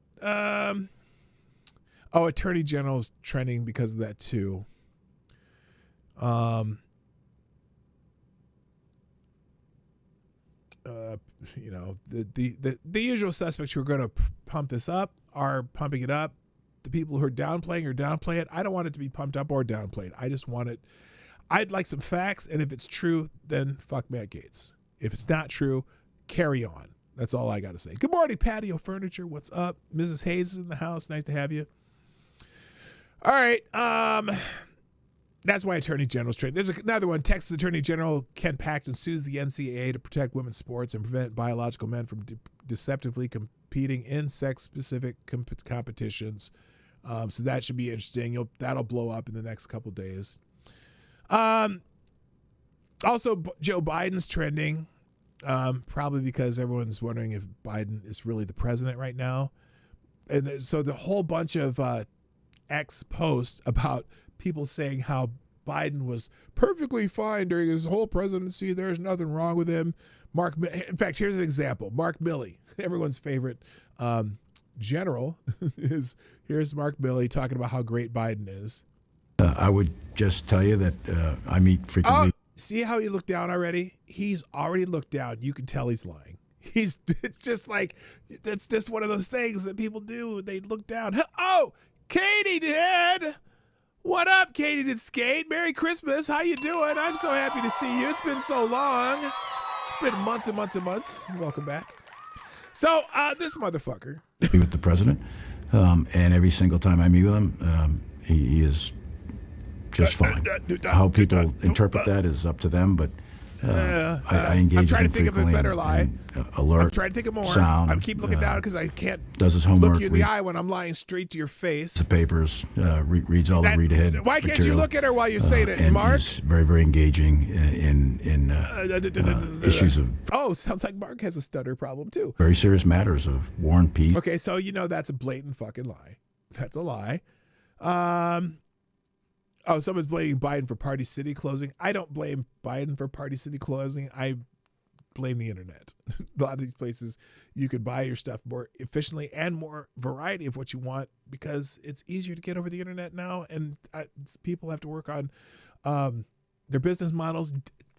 Attorney General's trending because of that too. You know, the usual suspects who are going to pump this up are pumping it up. The people who are downplaying it. I don't want it to be pumped up or downplayed. I just want it. I'd like some facts, and if it's true, then fuck Matt Gaetz. If it's not true, carry on. That's all I got to say. Good morning, Patio Furniture. What's up? Mrs. Hayes is in the house. Nice to have you. All right. That's why Attorney General's training. There's another one. Texas Attorney General Ken Paxton sues the NCAA to protect women's sports and prevent biological men from deceptively competing in sex-specific competitions. So that should be interesting. That'll blow up in the next couple days. Also, Joe Biden's trending, probably because everyone's wondering if Biden is really the president right now. And so the whole bunch of X posts about people saying how Biden was perfectly fine during his whole presidency. There's nothing wrong with him. In fact, here's an example. Mark Milley, everyone's favorite general, here's Mark Milley talking about how great Biden is. I would just tell you that I meet frequently. Oh, see how he looked down already? He's already looked down. You can tell he's lying. It's just like, that's just one of those things that people do. They look down. Oh, Katie did. What up, Katie did skate? Merry Christmas. How you doing? I'm so happy to see you. It's been so long. It's been months and months and months. Welcome back. So this motherfucker. With the president, and every single time I meet with him, he is just fine. How people interpret that is up to them, but I engage I'm trying with to think of a better lie. Alert. I'm trying to think of more. Sound. I keep looking down because I can't does his homework, look you in the eye when I'm lying straight to your face. The papers, reads all the read ahead. Why can't you look at her while you say it, and Mark? He's very, very engaging in issues of. Oh, sounds like Mark has a stutter problem too. Very serious matters of war and peace. Okay, so you know that's a blatant fucking lie. That's a lie. Someone's blaming Biden for Party City closing. I don't blame Biden for Party City closing. I blame the internet. A lot of these places, you could buy your stuff more efficiently and more variety of what you want because it's easier to get over the internet now. And people have to work on their business models.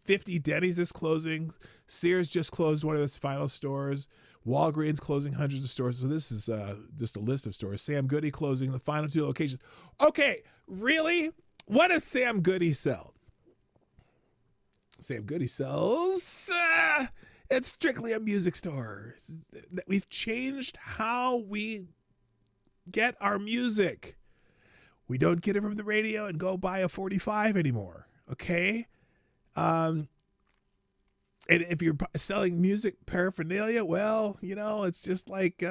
50 Denny's is closing. Sears just closed one of its final stores. Walgreens closing hundreds of stores. So this is just a list of stores. Sam Goody closing the final 2 locations. Okay, really? What does Sam Goody sell? Sam Goody sells, it's strictly a music store. We've changed how we get our music. We don't get it from the radio and go buy a 45 anymore, okay? And if you're selling music paraphernalia, well, you know, it's just like,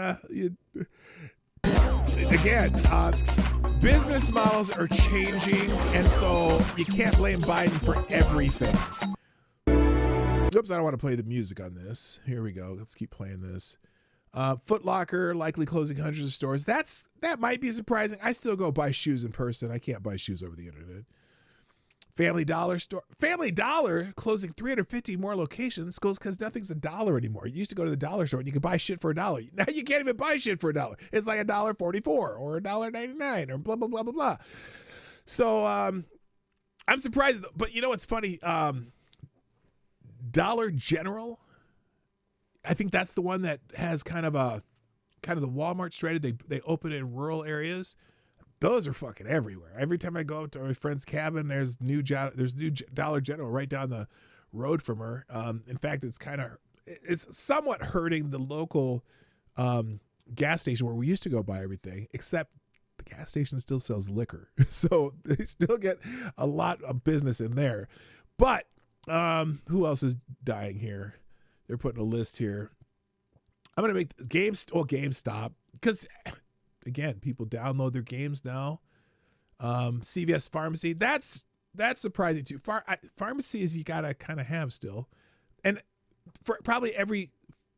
business models are changing, and so you can't blame Biden for everything. Oops, I don't want to play the music on this. Here we go. Let's keep playing this. Foot Locker likely closing hundreds of stores. That might be surprising. I still go buy shoes in person. I can't buy shoes over the internet. Family Dollar closing 350 more locations because nothing's $1 anymore. You used to go to the dollar store and you could buy shit for $1. Now you can't even buy shit for $1. It's like $1.44 or $1.99 or blah, blah, blah, blah, blah. So I'm surprised. But you know what's funny? Dollar General, I think that's the one that has kind of the Walmart strategy. They open in rural areas. Those are fucking everywhere. Every time I go to my friend's cabin, there's new Dollar General right down the road from her. In fact, it's somewhat hurting the local gas station where we used to go buy everything, except the gas station still sells liquor. So they still get a lot of business in there. But who else is dying here? They're putting a list here. I'm going to make GameStop, because again, people download their games now. CVS Pharmacy, that's surprising too. Pharmacies you gotta kind of have still, and for probably every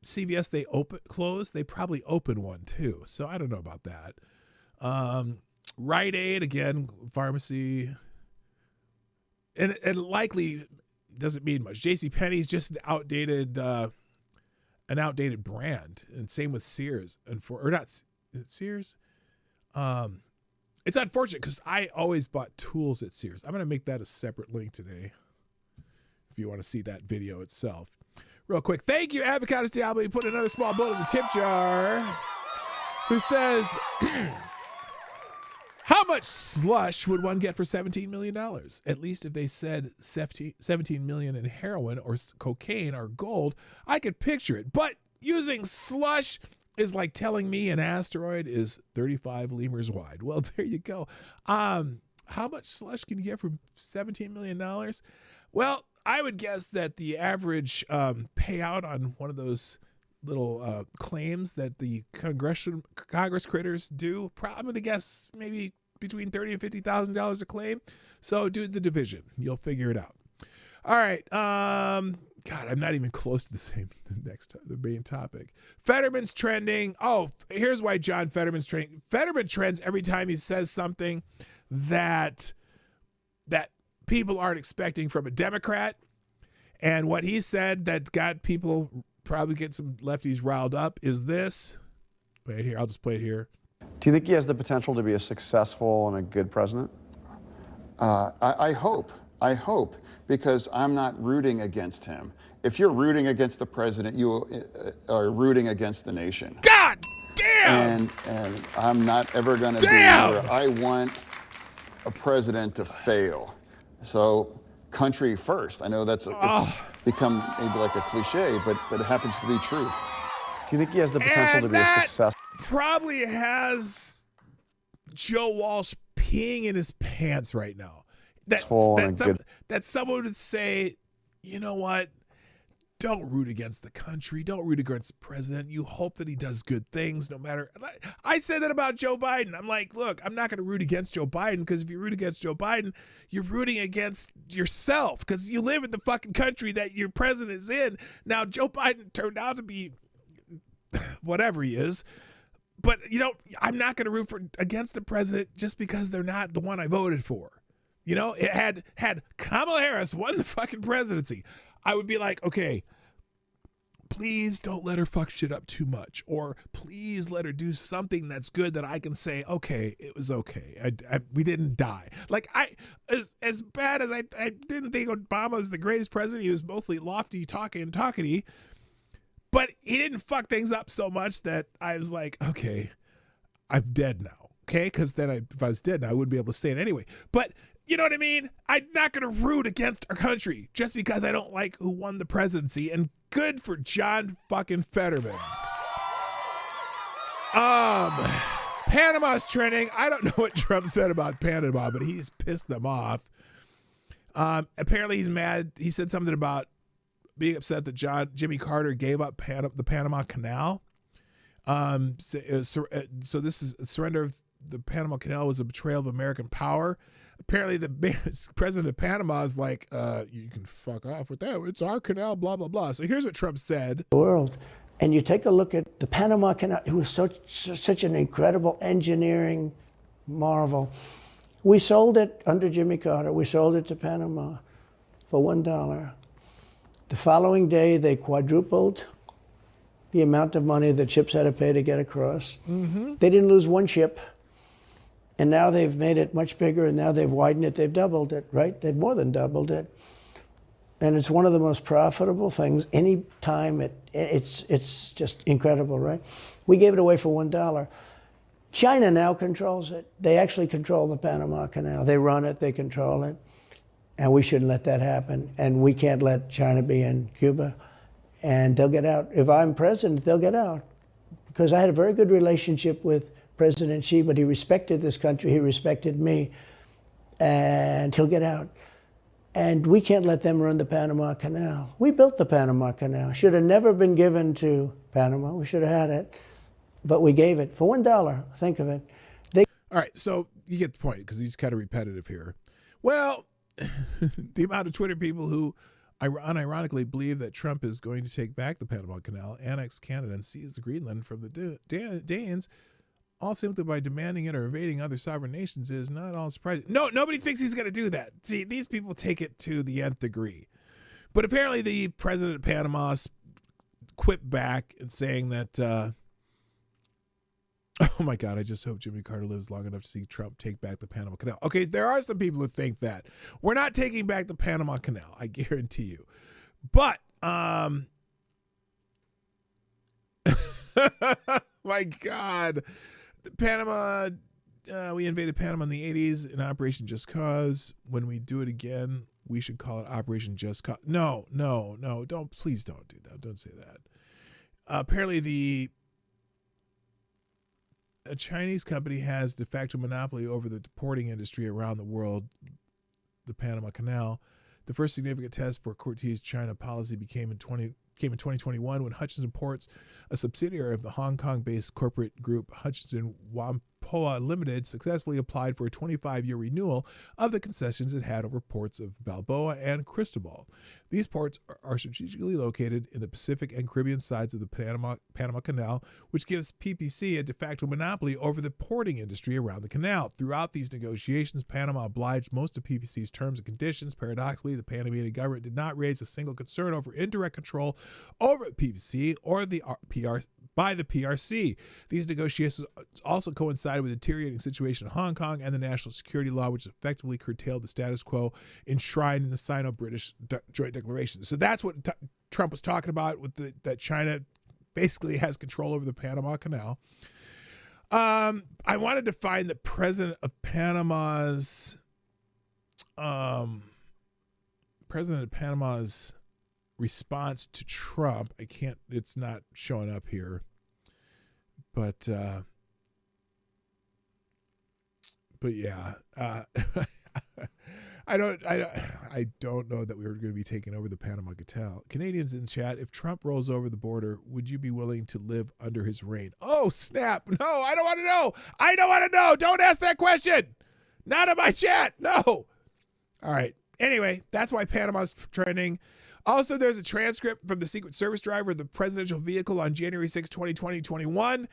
CVS they closed, they probably open one too. So I don't know about that. Rite Aid, again, pharmacy. And likely doesn't mean much. JCPenney's just an outdated brand. And same with Sears. Is it Sears? It's unfortunate because I always bought tools at Sears. I'm going to make that a separate link today if you want to see that video itself. Real quick, thank you, Avocados Diablo. You put another small bullet in the tip jar. Who says, how much slush would one get for $17 million? At least if they said $17 million in heroin or cocaine or gold, I could picture it. But using slush is like telling me an asteroid is 35 lemurs wide. Well, there you go. How much slush can you get for $17 million? Well, I would guess that the average payout on one of those little claims that the Congress critters do, I'm going to guess maybe between $30,000 and $50,000 a claim. So do the division. You'll figure it out. All right. God, I'm not even close to the main topic. Fetterman's trending. Oh, here's why John Fetterman's trending. Fetterman trends every time he says something that people aren't expecting from a Democrat. And what he said that got people, probably get some lefties riled up, is this. Right here. I'll just play it here. Do you think he has the potential to be a successful and a good president? I hope, because I'm not rooting against him. If you're rooting against the president, you are rooting against the nation. God damn! And I'm not ever going to be where I want a president to fail. So, country first. I know it's become maybe like a cliche, but it happens to be true. Do you think he has the potential to be a success? Probably has Joe Walsh peeing in his pants right now. That someone would say, you know what? Don't root against the country. Don't root against the president. You hope that he does good things no matter. I said that about Joe Biden. I'm like, look, I'm not going to root against Joe Biden, because if you root against Joe Biden, you're rooting against yourself, because you live in the fucking country that your president is in. Now, Joe Biden turned out to be whatever he is. But, I'm not going to root against the president just because they're not the one I voted for. It had Kamala Harris won the fucking presidency, I would be like, okay, please don't let her fuck shit up too much, or please let her do something that's good that I can say, okay, it was okay. We didn't die. Like, as bad as I didn't think Obama was the greatest president. He was mostly lofty, talkity, but he didn't fuck things up so much that I was like, okay, I'm dead now. Okay, because then if I was dead now, I wouldn't be able to say it anyway. But you know what I mean? I'm not going to root against our country just because I don't like who won the presidency. And good for John fucking Fetterman. Panama's trending. I don't know what Trump said about Panama, but he's pissed them off. Apparently he's mad. He said something about being upset that Jimmy Carter gave up the Panama Canal. So this is a surrender of the Panama Canal was a betrayal of American power. Apparently the president of Panama is like, you can fuck off with that. It's our canal, blah, blah, blah. So here's what Trump said. The world. And you take a look at the Panama Canal. It was such an incredible engineering marvel. We sold it under Jimmy Carter. We sold it to Panama for $1. The following day, they quadrupled the amount of money that ships had to pay to get across. Mm-hmm. They didn't lose one ship. And now they've made it much bigger, and now they've widened it. They've doubled it, right? They've more than doubled it. And it's one of the most profitable things. Any time it's just incredible, right? We gave it away for $1. China now controls it. They actually control the Panama Canal. They run it, they control it. And we shouldn't let that happen. And we can't let China be in Cuba. And they'll get out. If I'm president, they'll get out. Because I had a very good relationship with President Xi, but he respected this country, he respected me, and he'll get out. And we can't let them run the Panama Canal. We built the Panama Canal. Should have never been given to Panama. We should have had it, but we gave it for $1. Think of it. All right, so you get the point, because he's kind of repetitive here. Well, the amount of Twitter people who unironically believe that Trump is going to take back the Panama Canal, annex Canada, and seize Greenland from the Danes, all simply by demanding it or invading other sovereign nations is not all surprising. No, nobody thinks he's going to do that. See, these people take it to the nth degree. But apparently the president of Panama quipped back and saying that, oh my God, I just hope Jimmy Carter lives long enough to see Trump take back the Panama Canal. Okay, there are some people who think that. We're not taking back the Panama Canal, I guarantee you. But, my God. Panama, we invaded Panama in the 80s in Operation Just Cause. When we do it again, we should call it Operation Just Cause. No, please don't do that. Don't say that. Apparently a Chinese company has de facto monopoly over the deporting industry around the world, the Panama Canal. The first significant test for Cortez China policy came in 2021 when Hutchinson Ports, a subsidiary of the Hong Kong-based corporate group Hutchinson Whampoa Limited, successfully applied for a 25-year renewal of the concessions it had over ports of Balboa and Cristobal. These ports are strategically located in the Pacific and Caribbean sides of the Panama Canal, which gives PPC a de facto monopoly over the porting industry around the canal. Throughout these negotiations, Panama obliged most of PPC's terms and conditions. Paradoxically, the Panamanian government did not raise a single concern over indirect control over the PPC or the by the PRC. These negotiations also coincided with the deteriorating situation in Hong Kong and the national security law, which effectively curtailed the status quo enshrined in the Sino-British Joint Declaration. So that's what Trump was talking about, with that China basically has control over the Panama Canal. I wanted to find the president of Panama's response to Trump. It's not showing up here, but yeah, I don't know that we were going to be taking over the Panama Canal. Canadians in chat, if Trump rolls over the border, would you be willing to live under his reign? Oh, snap. No, I don't want to know. I don't want to know. Don't ask that question. Not in my chat. No. All right. Anyway, that's why Panama's trending. Also, there's a transcript from the Secret Service driver of the presidential vehicle on January 6, 2021,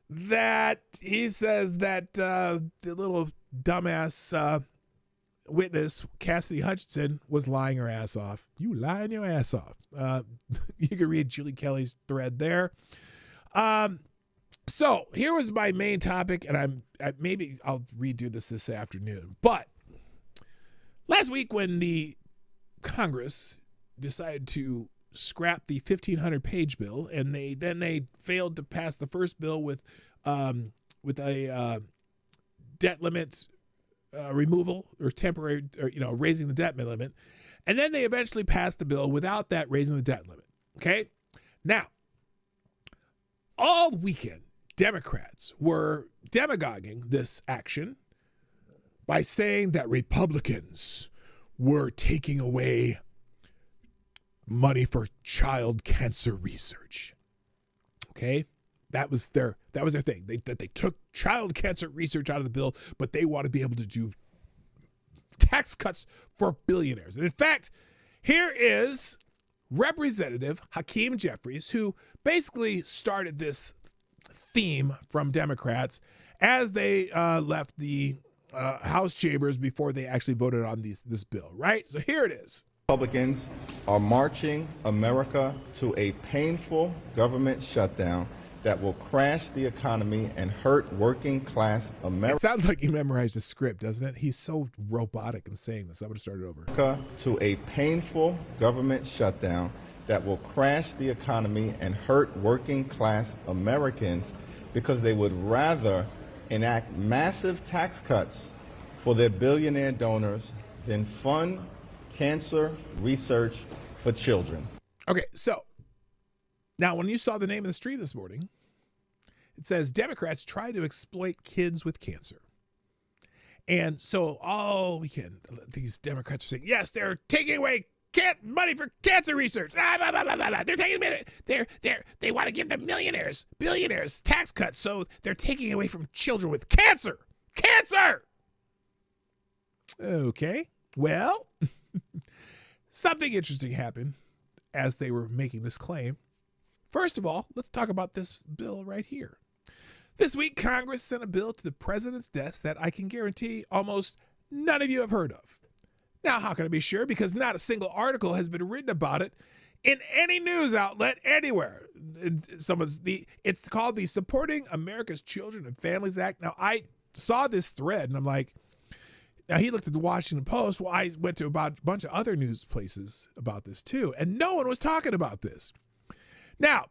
that he says that the little dumbass witness, Cassidy Hutchinson, was lying her ass off. You lying your ass off. You can read Julie Kelly's thread there. So here was my main topic, and maybe I'll redo this afternoon. But last week when the Congress decided to scrap the 1,500-page bill, and they failed to pass the first bill with a debt limit removal or temporary, or raising the debt limit, and then they eventually passed the bill without that raising the debt limit. Okay, now all weekend Democrats were demagoguing this action by saying that Republicans were taking away money for child cancer research. Okay, that was their thing. They took child cancer research out of the bill, but they want to be able to do tax cuts for billionaires. And in fact, here is Representative Hakeem Jeffries, who basically started this theme from Democrats as they left the House chambers before they actually voted on this bill. Right. So here it is. Republicans are marching America to a painful government shutdown that will crash the economy and hurt working class America. It sounds like he memorized the script, doesn't it? He's so robotic in saying this. I'm going to start it over. To a painful government shutdown that will crash the economy and hurt working class Americans because they would rather enact massive tax cuts for their billionaire donors than fund cancer research for children. Okay, so now when you saw the name of the street this morning, it says Democrats try to exploit kids with cancer. And so all weekend, these Democrats are saying, yes, they're taking away money for cancer research. They're taking they want to give the billionaires tax cuts, so they're taking away from children with cancer. Cancer! Okay, well, something interesting happened as they were making this claim. First of all, let's talk about this bill right here. This week, Congress sent a bill to the president's desk that I can guarantee almost none of you have heard of. Now, how can I be sure? Because not a single article has been written about it in any news outlet anywhere. It's called the Supporting America's Children and Families Act. Now, I saw this thread, and I'm like, now he looked at the Washington Post. Well, I went to about a bunch of other news places about this too, and no one was talking about this. Now,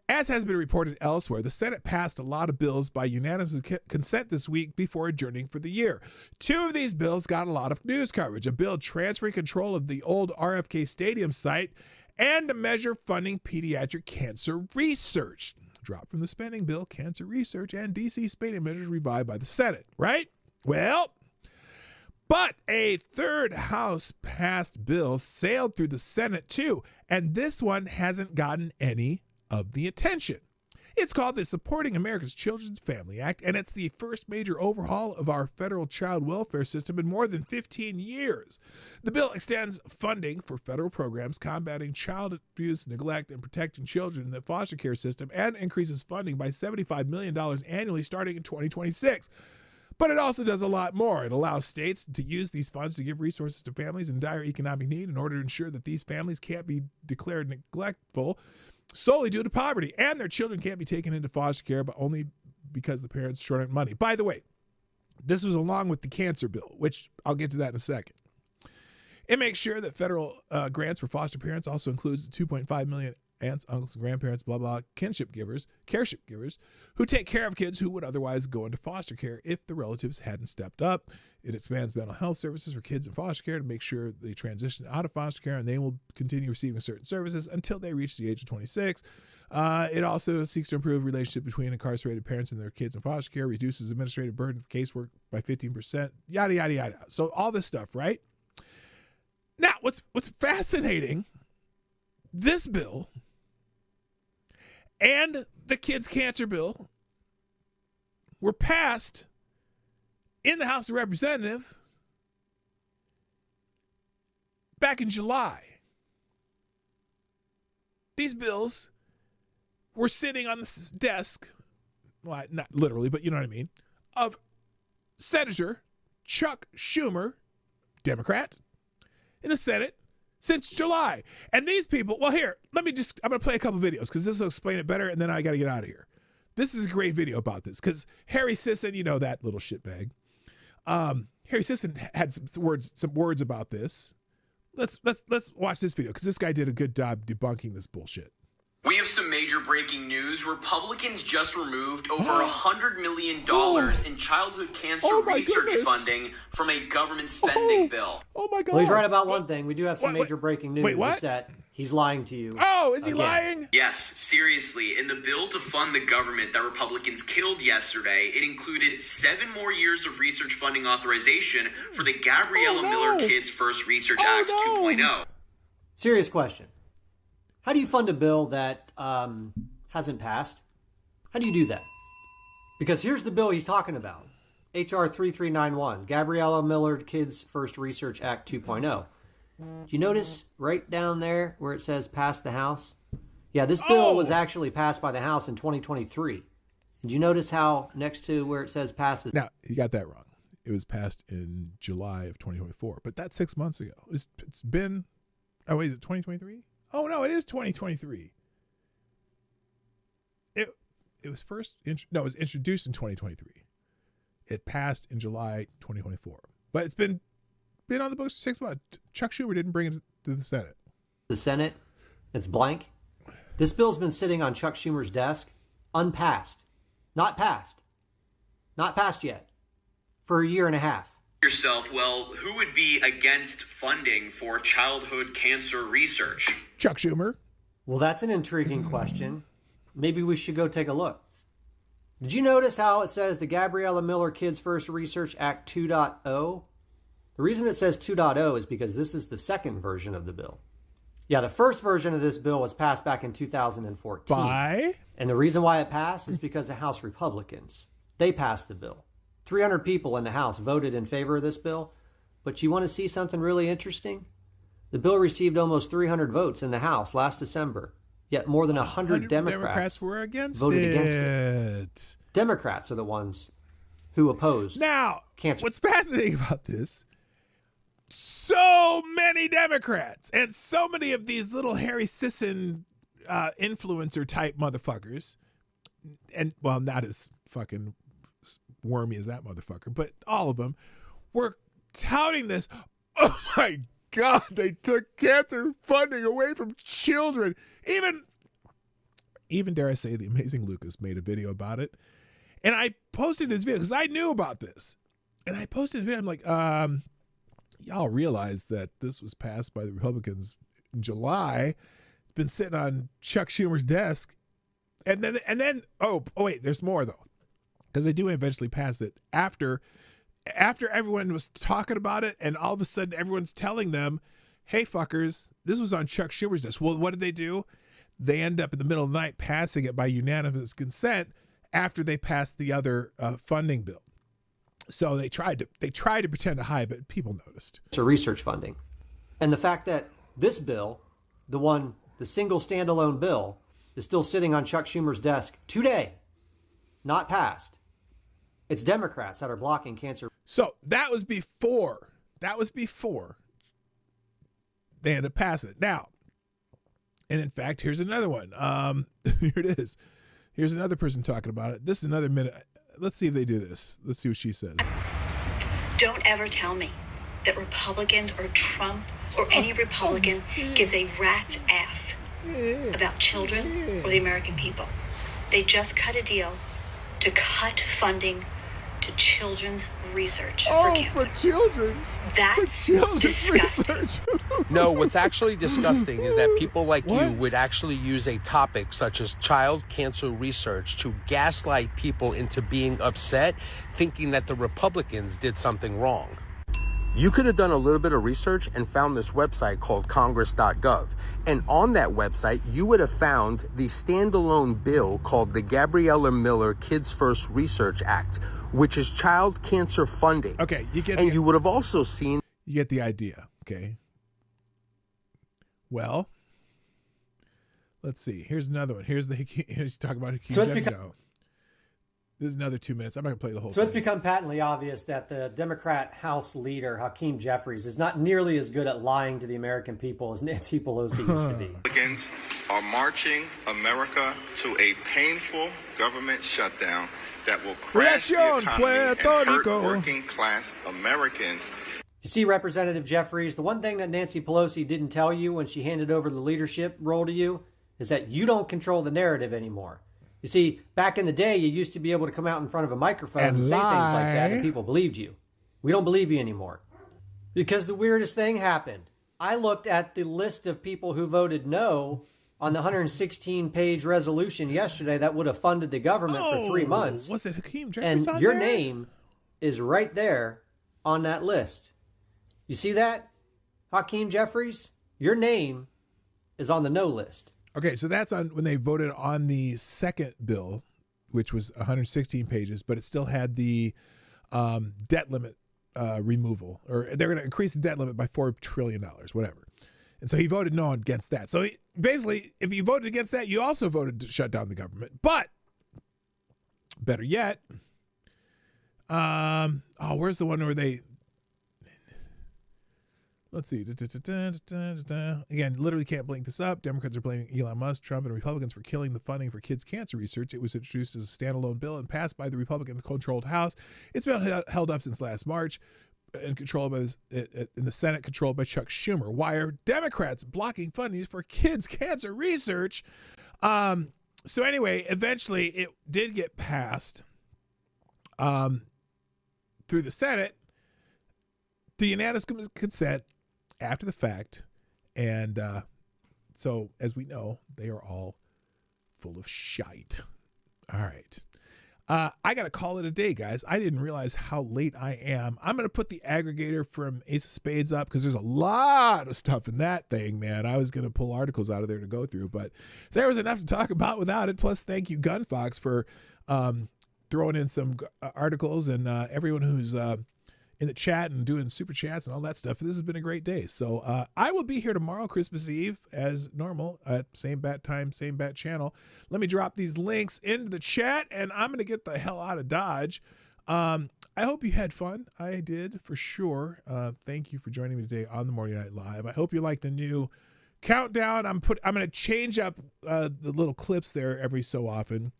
as has been reported elsewhere, the Senate passed a lot of bills by unanimous consent this week before adjourning for the year. Two of these bills got a lot of news coverage: a bill transferring control of the old RFK Stadium site and a measure funding pediatric cancer research. Drop from the spending bill, cancer research, and D.C. spending measures revived by the Senate, right? Well, but a third House-passed bill sailed through the Senate too, and this one hasn't gotten any of the attention. It's called the Supporting America's Children's Family Act, and it's the first major overhaul of our federal child welfare system in more than 15 years. The bill extends funding for federal programs combating child abuse, neglect, and protecting children in the foster care system, and increases funding by $75 million annually starting in 2026. But it also does a lot more. It allows states to use these funds to give resources to families in dire economic need in order to ensure that these families can't be declared neglectful solely due to poverty, and their children can't be taken into foster care, but only because the parents short on money. By the way, this was along with the cancer bill, which I'll get to that in a second. It makes sure that federal grants for foster parents also includes the 2.5 million aunts, uncles, and grandparents, blah, blah, careship givers, who take care of kids who would otherwise go into foster care if the relatives hadn't stepped up. It expands mental health services for kids in foster care to make sure they transition out of foster care, and they will continue receiving certain services until they reach the age of 26. It also seeks to improve the relationship between incarcerated parents and their kids in foster care, reduces administrative burden for casework by 15%, yada, yada, yada. So all this stuff, right? Now, what's fascinating, this bill and the kids' cancer bill were passed in the House of Representatives back in July. These bills were sitting on the desk, well, not literally, but you know what I mean, of Senator Chuck Schumer, Democrat, in the Senate since July. And these people, well, here, I'm going to play a couple videos because this will explain it better, and then I got to get out of here. This is a great video about this because Harry Sisson, you know that little shitbag. Harry Sisson had some words about this. Let's watch this video because this guy did a good job debunking this bullshit. We have some major breaking news. Republicans just removed over $100 million in childhood cancer research funding from a government spending bill. Oh my God. Well, he's right about one thing. We do have some major breaking news. Wait, what? Is that he's lying to you. Oh, is he again. lying? Yes, seriously. In the bill to fund the government that Republicans killed yesterday, it included 7 more years of research funding authorization for the Gabriella Miller Kids First Research Act 2.0. Serious question. How do you fund a bill that hasn't passed? How do you do that? Because here's the bill he's talking about. H.R. 3391, Gabriella Miller Kids First Research Act 2.0. Do you notice right down there where it says pass the House? Yeah, this bill was actually passed by the House in 2023. Did you notice how next to where it says passes? Now, you got that wrong. It was passed in July of 2024, but that's 6 months ago. It's been, oh, wait, is it 2023? Oh, no, it is 2023. It was it was introduced in 2023. It passed in July 2024. But it's been on the books for 6 months. Chuck Schumer didn't bring it to the Senate. The Senate, it's blank. This bill's been sitting on Chuck Schumer's desk, unpassed. Not passed. Not passed yet. For a year and a half. Yourself, well, who would be against funding for childhood cancer research? Chuck Schumer. Well, that's an intriguing question. Maybe we should go take a look. Did you notice how it says the Gabriella Miller Kids First Research Act 2.0? The reason it says 2.0 is because this is the second version of the bill. Yeah, the first version of this bill was passed back in 2014. By? And the reason why it passed is because of House Republicans. They passed the bill. 300 people in the House voted in favor of this bill. But you want to see something really interesting? The bill received almost 300 votes in the House last December, yet more than 100 Democrats were voted against it. Democrats are the ones who opposed cancer. What's fascinating about this, so many Democrats and so many of these little Harry Sisson influencer type motherfuckers, and well, not as fucking wormy as that motherfucker, but all of them were touting this. Oh my God, they took cancer funding away from children. Even dare I say, the amazing Lucas made a video about it. And I posted this video because I knew about this. And I posted a video. I'm like, y'all realize that this was passed by the Republicans in July. It's been sitting on Chuck Schumer's desk. And then, oh wait, there's more though. Because they do eventually pass it after everyone was talking about it, and all of a sudden everyone's telling them, hey fuckers, this was on Chuck Schumer's desk. Well, what did they do? They end up in the middle of the night passing it by unanimous consent after they passed the other funding bill. So they tried to pretend to hide, but people noticed. To research funding. And the fact that this bill, the single standalone bill, is still sitting on Chuck Schumer's desk today, not passed. It's Democrats that are blocking cancer. So that was before they ended up passing it. Now, and in fact, here's another one. Here it is. Here's another person talking about it. This is another minute. Let's see if they do this. Let's see what she says. Don't ever tell me that Republicans or Trump or any Republican gives a rat's ass about children or the American people. They just cut a deal to cut funding to children's research for cancer. For children's? That's disgusting. Research. No, what's actually disgusting is that people like you would actually use a topic such as child cancer research to gaslight people into being upset, thinking that the Republicans did something wrong. You could have done a little bit of research and found this website called congress.gov. And on that website, you would have found the standalone bill called the Gabriella Miller Kids First Research Act, which is child cancer funding. Okay, you would have also seen... You get the idea, okay? Well, let's see. Here's another one. Here's talking about Hakeem. This is another 2 minutes. I'm not going to play the whole thing. So it's become patently obvious that the Democrat House leader, Hakeem Jeffries, is not nearly as good at lying to the American people as Nancy Pelosi used to be. Republicans are marching America to a painful government shutdown that will crash the economy and hurt working class Americans. You see, Representative Jeffries, the one thing that Nancy Pelosi didn't tell you when she handed over the leadership role to you is that you don't control the narrative anymore. You see, back in the day, you used to be able to come out in front of a microphone and say things like that, and people believed you. We don't believe you anymore. Because the weirdest thing happened. I looked at the list of people who voted no on the 116-page resolution yesterday that would have funded the government for 3 months. Was it Hakeem Jeffries and on your there? name is right there on that list. You see that, Hakeem Jeffries? Your name is on the no list. Okay, so that's on when they voted on the second bill, which was 116 pages, but it still had the debt limit removal, or they're going to increase the debt limit by $4 trillion, whatever. And so he voted no against that. So basically, if you voted against that, you also voted to shut down the government. But better yet, where's the one where they? Let's see. Again, literally can't blink this up. Democrats are blaming Elon Musk, Trump, and Republicans for killing the funding for kids' cancer research. It was introduced as a standalone bill and passed by the Republican-controlled House. It's been held up since last March and controlled by in the Senate, controlled by Chuck Schumer. Why are Democrats blocking funding for kids' cancer research? So anyway, eventually it did get passed through the Senate to unanimous consent after the fact. And so, as we know, they are all full of shite. All right. I got to call it a day, guys. I didn't realize how late I am. I'm going to put the aggregator from Ace of Spades up because there's a lot of stuff in that thing, man. I was going to pull articles out of there to go through, but there was enough to talk about without it. Plus, thank you, Gunfox, for throwing in some articles, and everyone who's in the chat and doing super chats and all that stuff. This has been a great day. So I will be here tomorrow, Christmas Eve, as normal, at same bat time, same bat channel. Let me drop these links into the chat, and I'm going to get the hell out of Dodge. I hope you had fun. I did, for sure. Thank you for joining me today on the Morning Night Live. I hope you like the new countdown. I'm going to change up the little clips there every so often,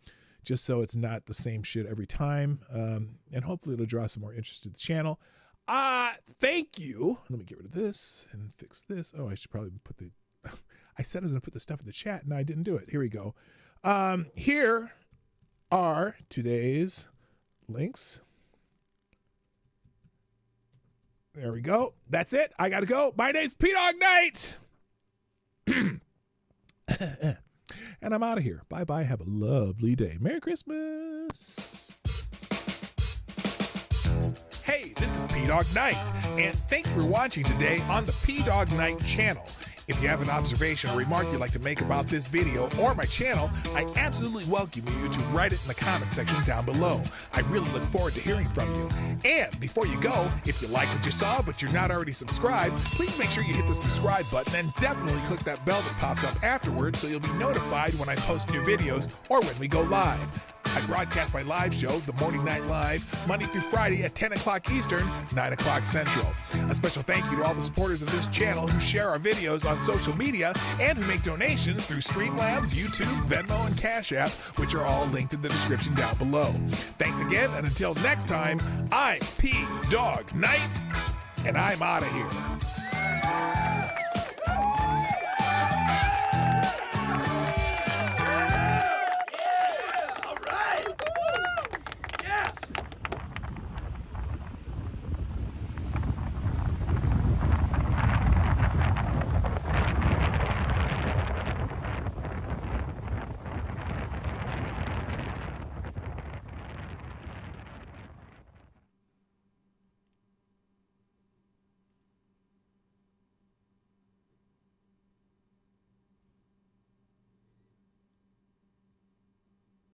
just so it's not the same shit every time. And hopefully it'll draw some more interest to the channel. Thank you. Let me get rid of this and fix this. Oh, I should probably put the, I said I was going to put the stuff in the chat, and I didn't do it. Here we go. Here are today's links. There we go. That's it. I got to go. My name's Dawg Knight. And I'm out of here. Bye-bye. Have a lovely day. Merry Christmas. Hey, this is Dawg Knight, and thank you for watching today on the Dawg Knight Channel. If you have an observation or remark you'd like to make about this video or my channel, I absolutely welcome you to write it in the comment section down below. I really look forward to hearing from you. And before you go, if you like what you saw but you're not already subscribed, please make sure you hit the subscribe button and definitely click that bell that pops up afterwards so you'll be notified when I post new videos or when we go live. I broadcast my live show, The Morning Night Live, Monday through Friday at 10 o'clock Eastern, 9 o'clock Central. A special thank you to all the supporters of this channel who share our videos on social media and who make donations through Streamlabs, YouTube, Venmo, and Cash App, which are all linked in the description down below. Thanks again, and until next time, I'm Dawg Knight, and I'm out of here.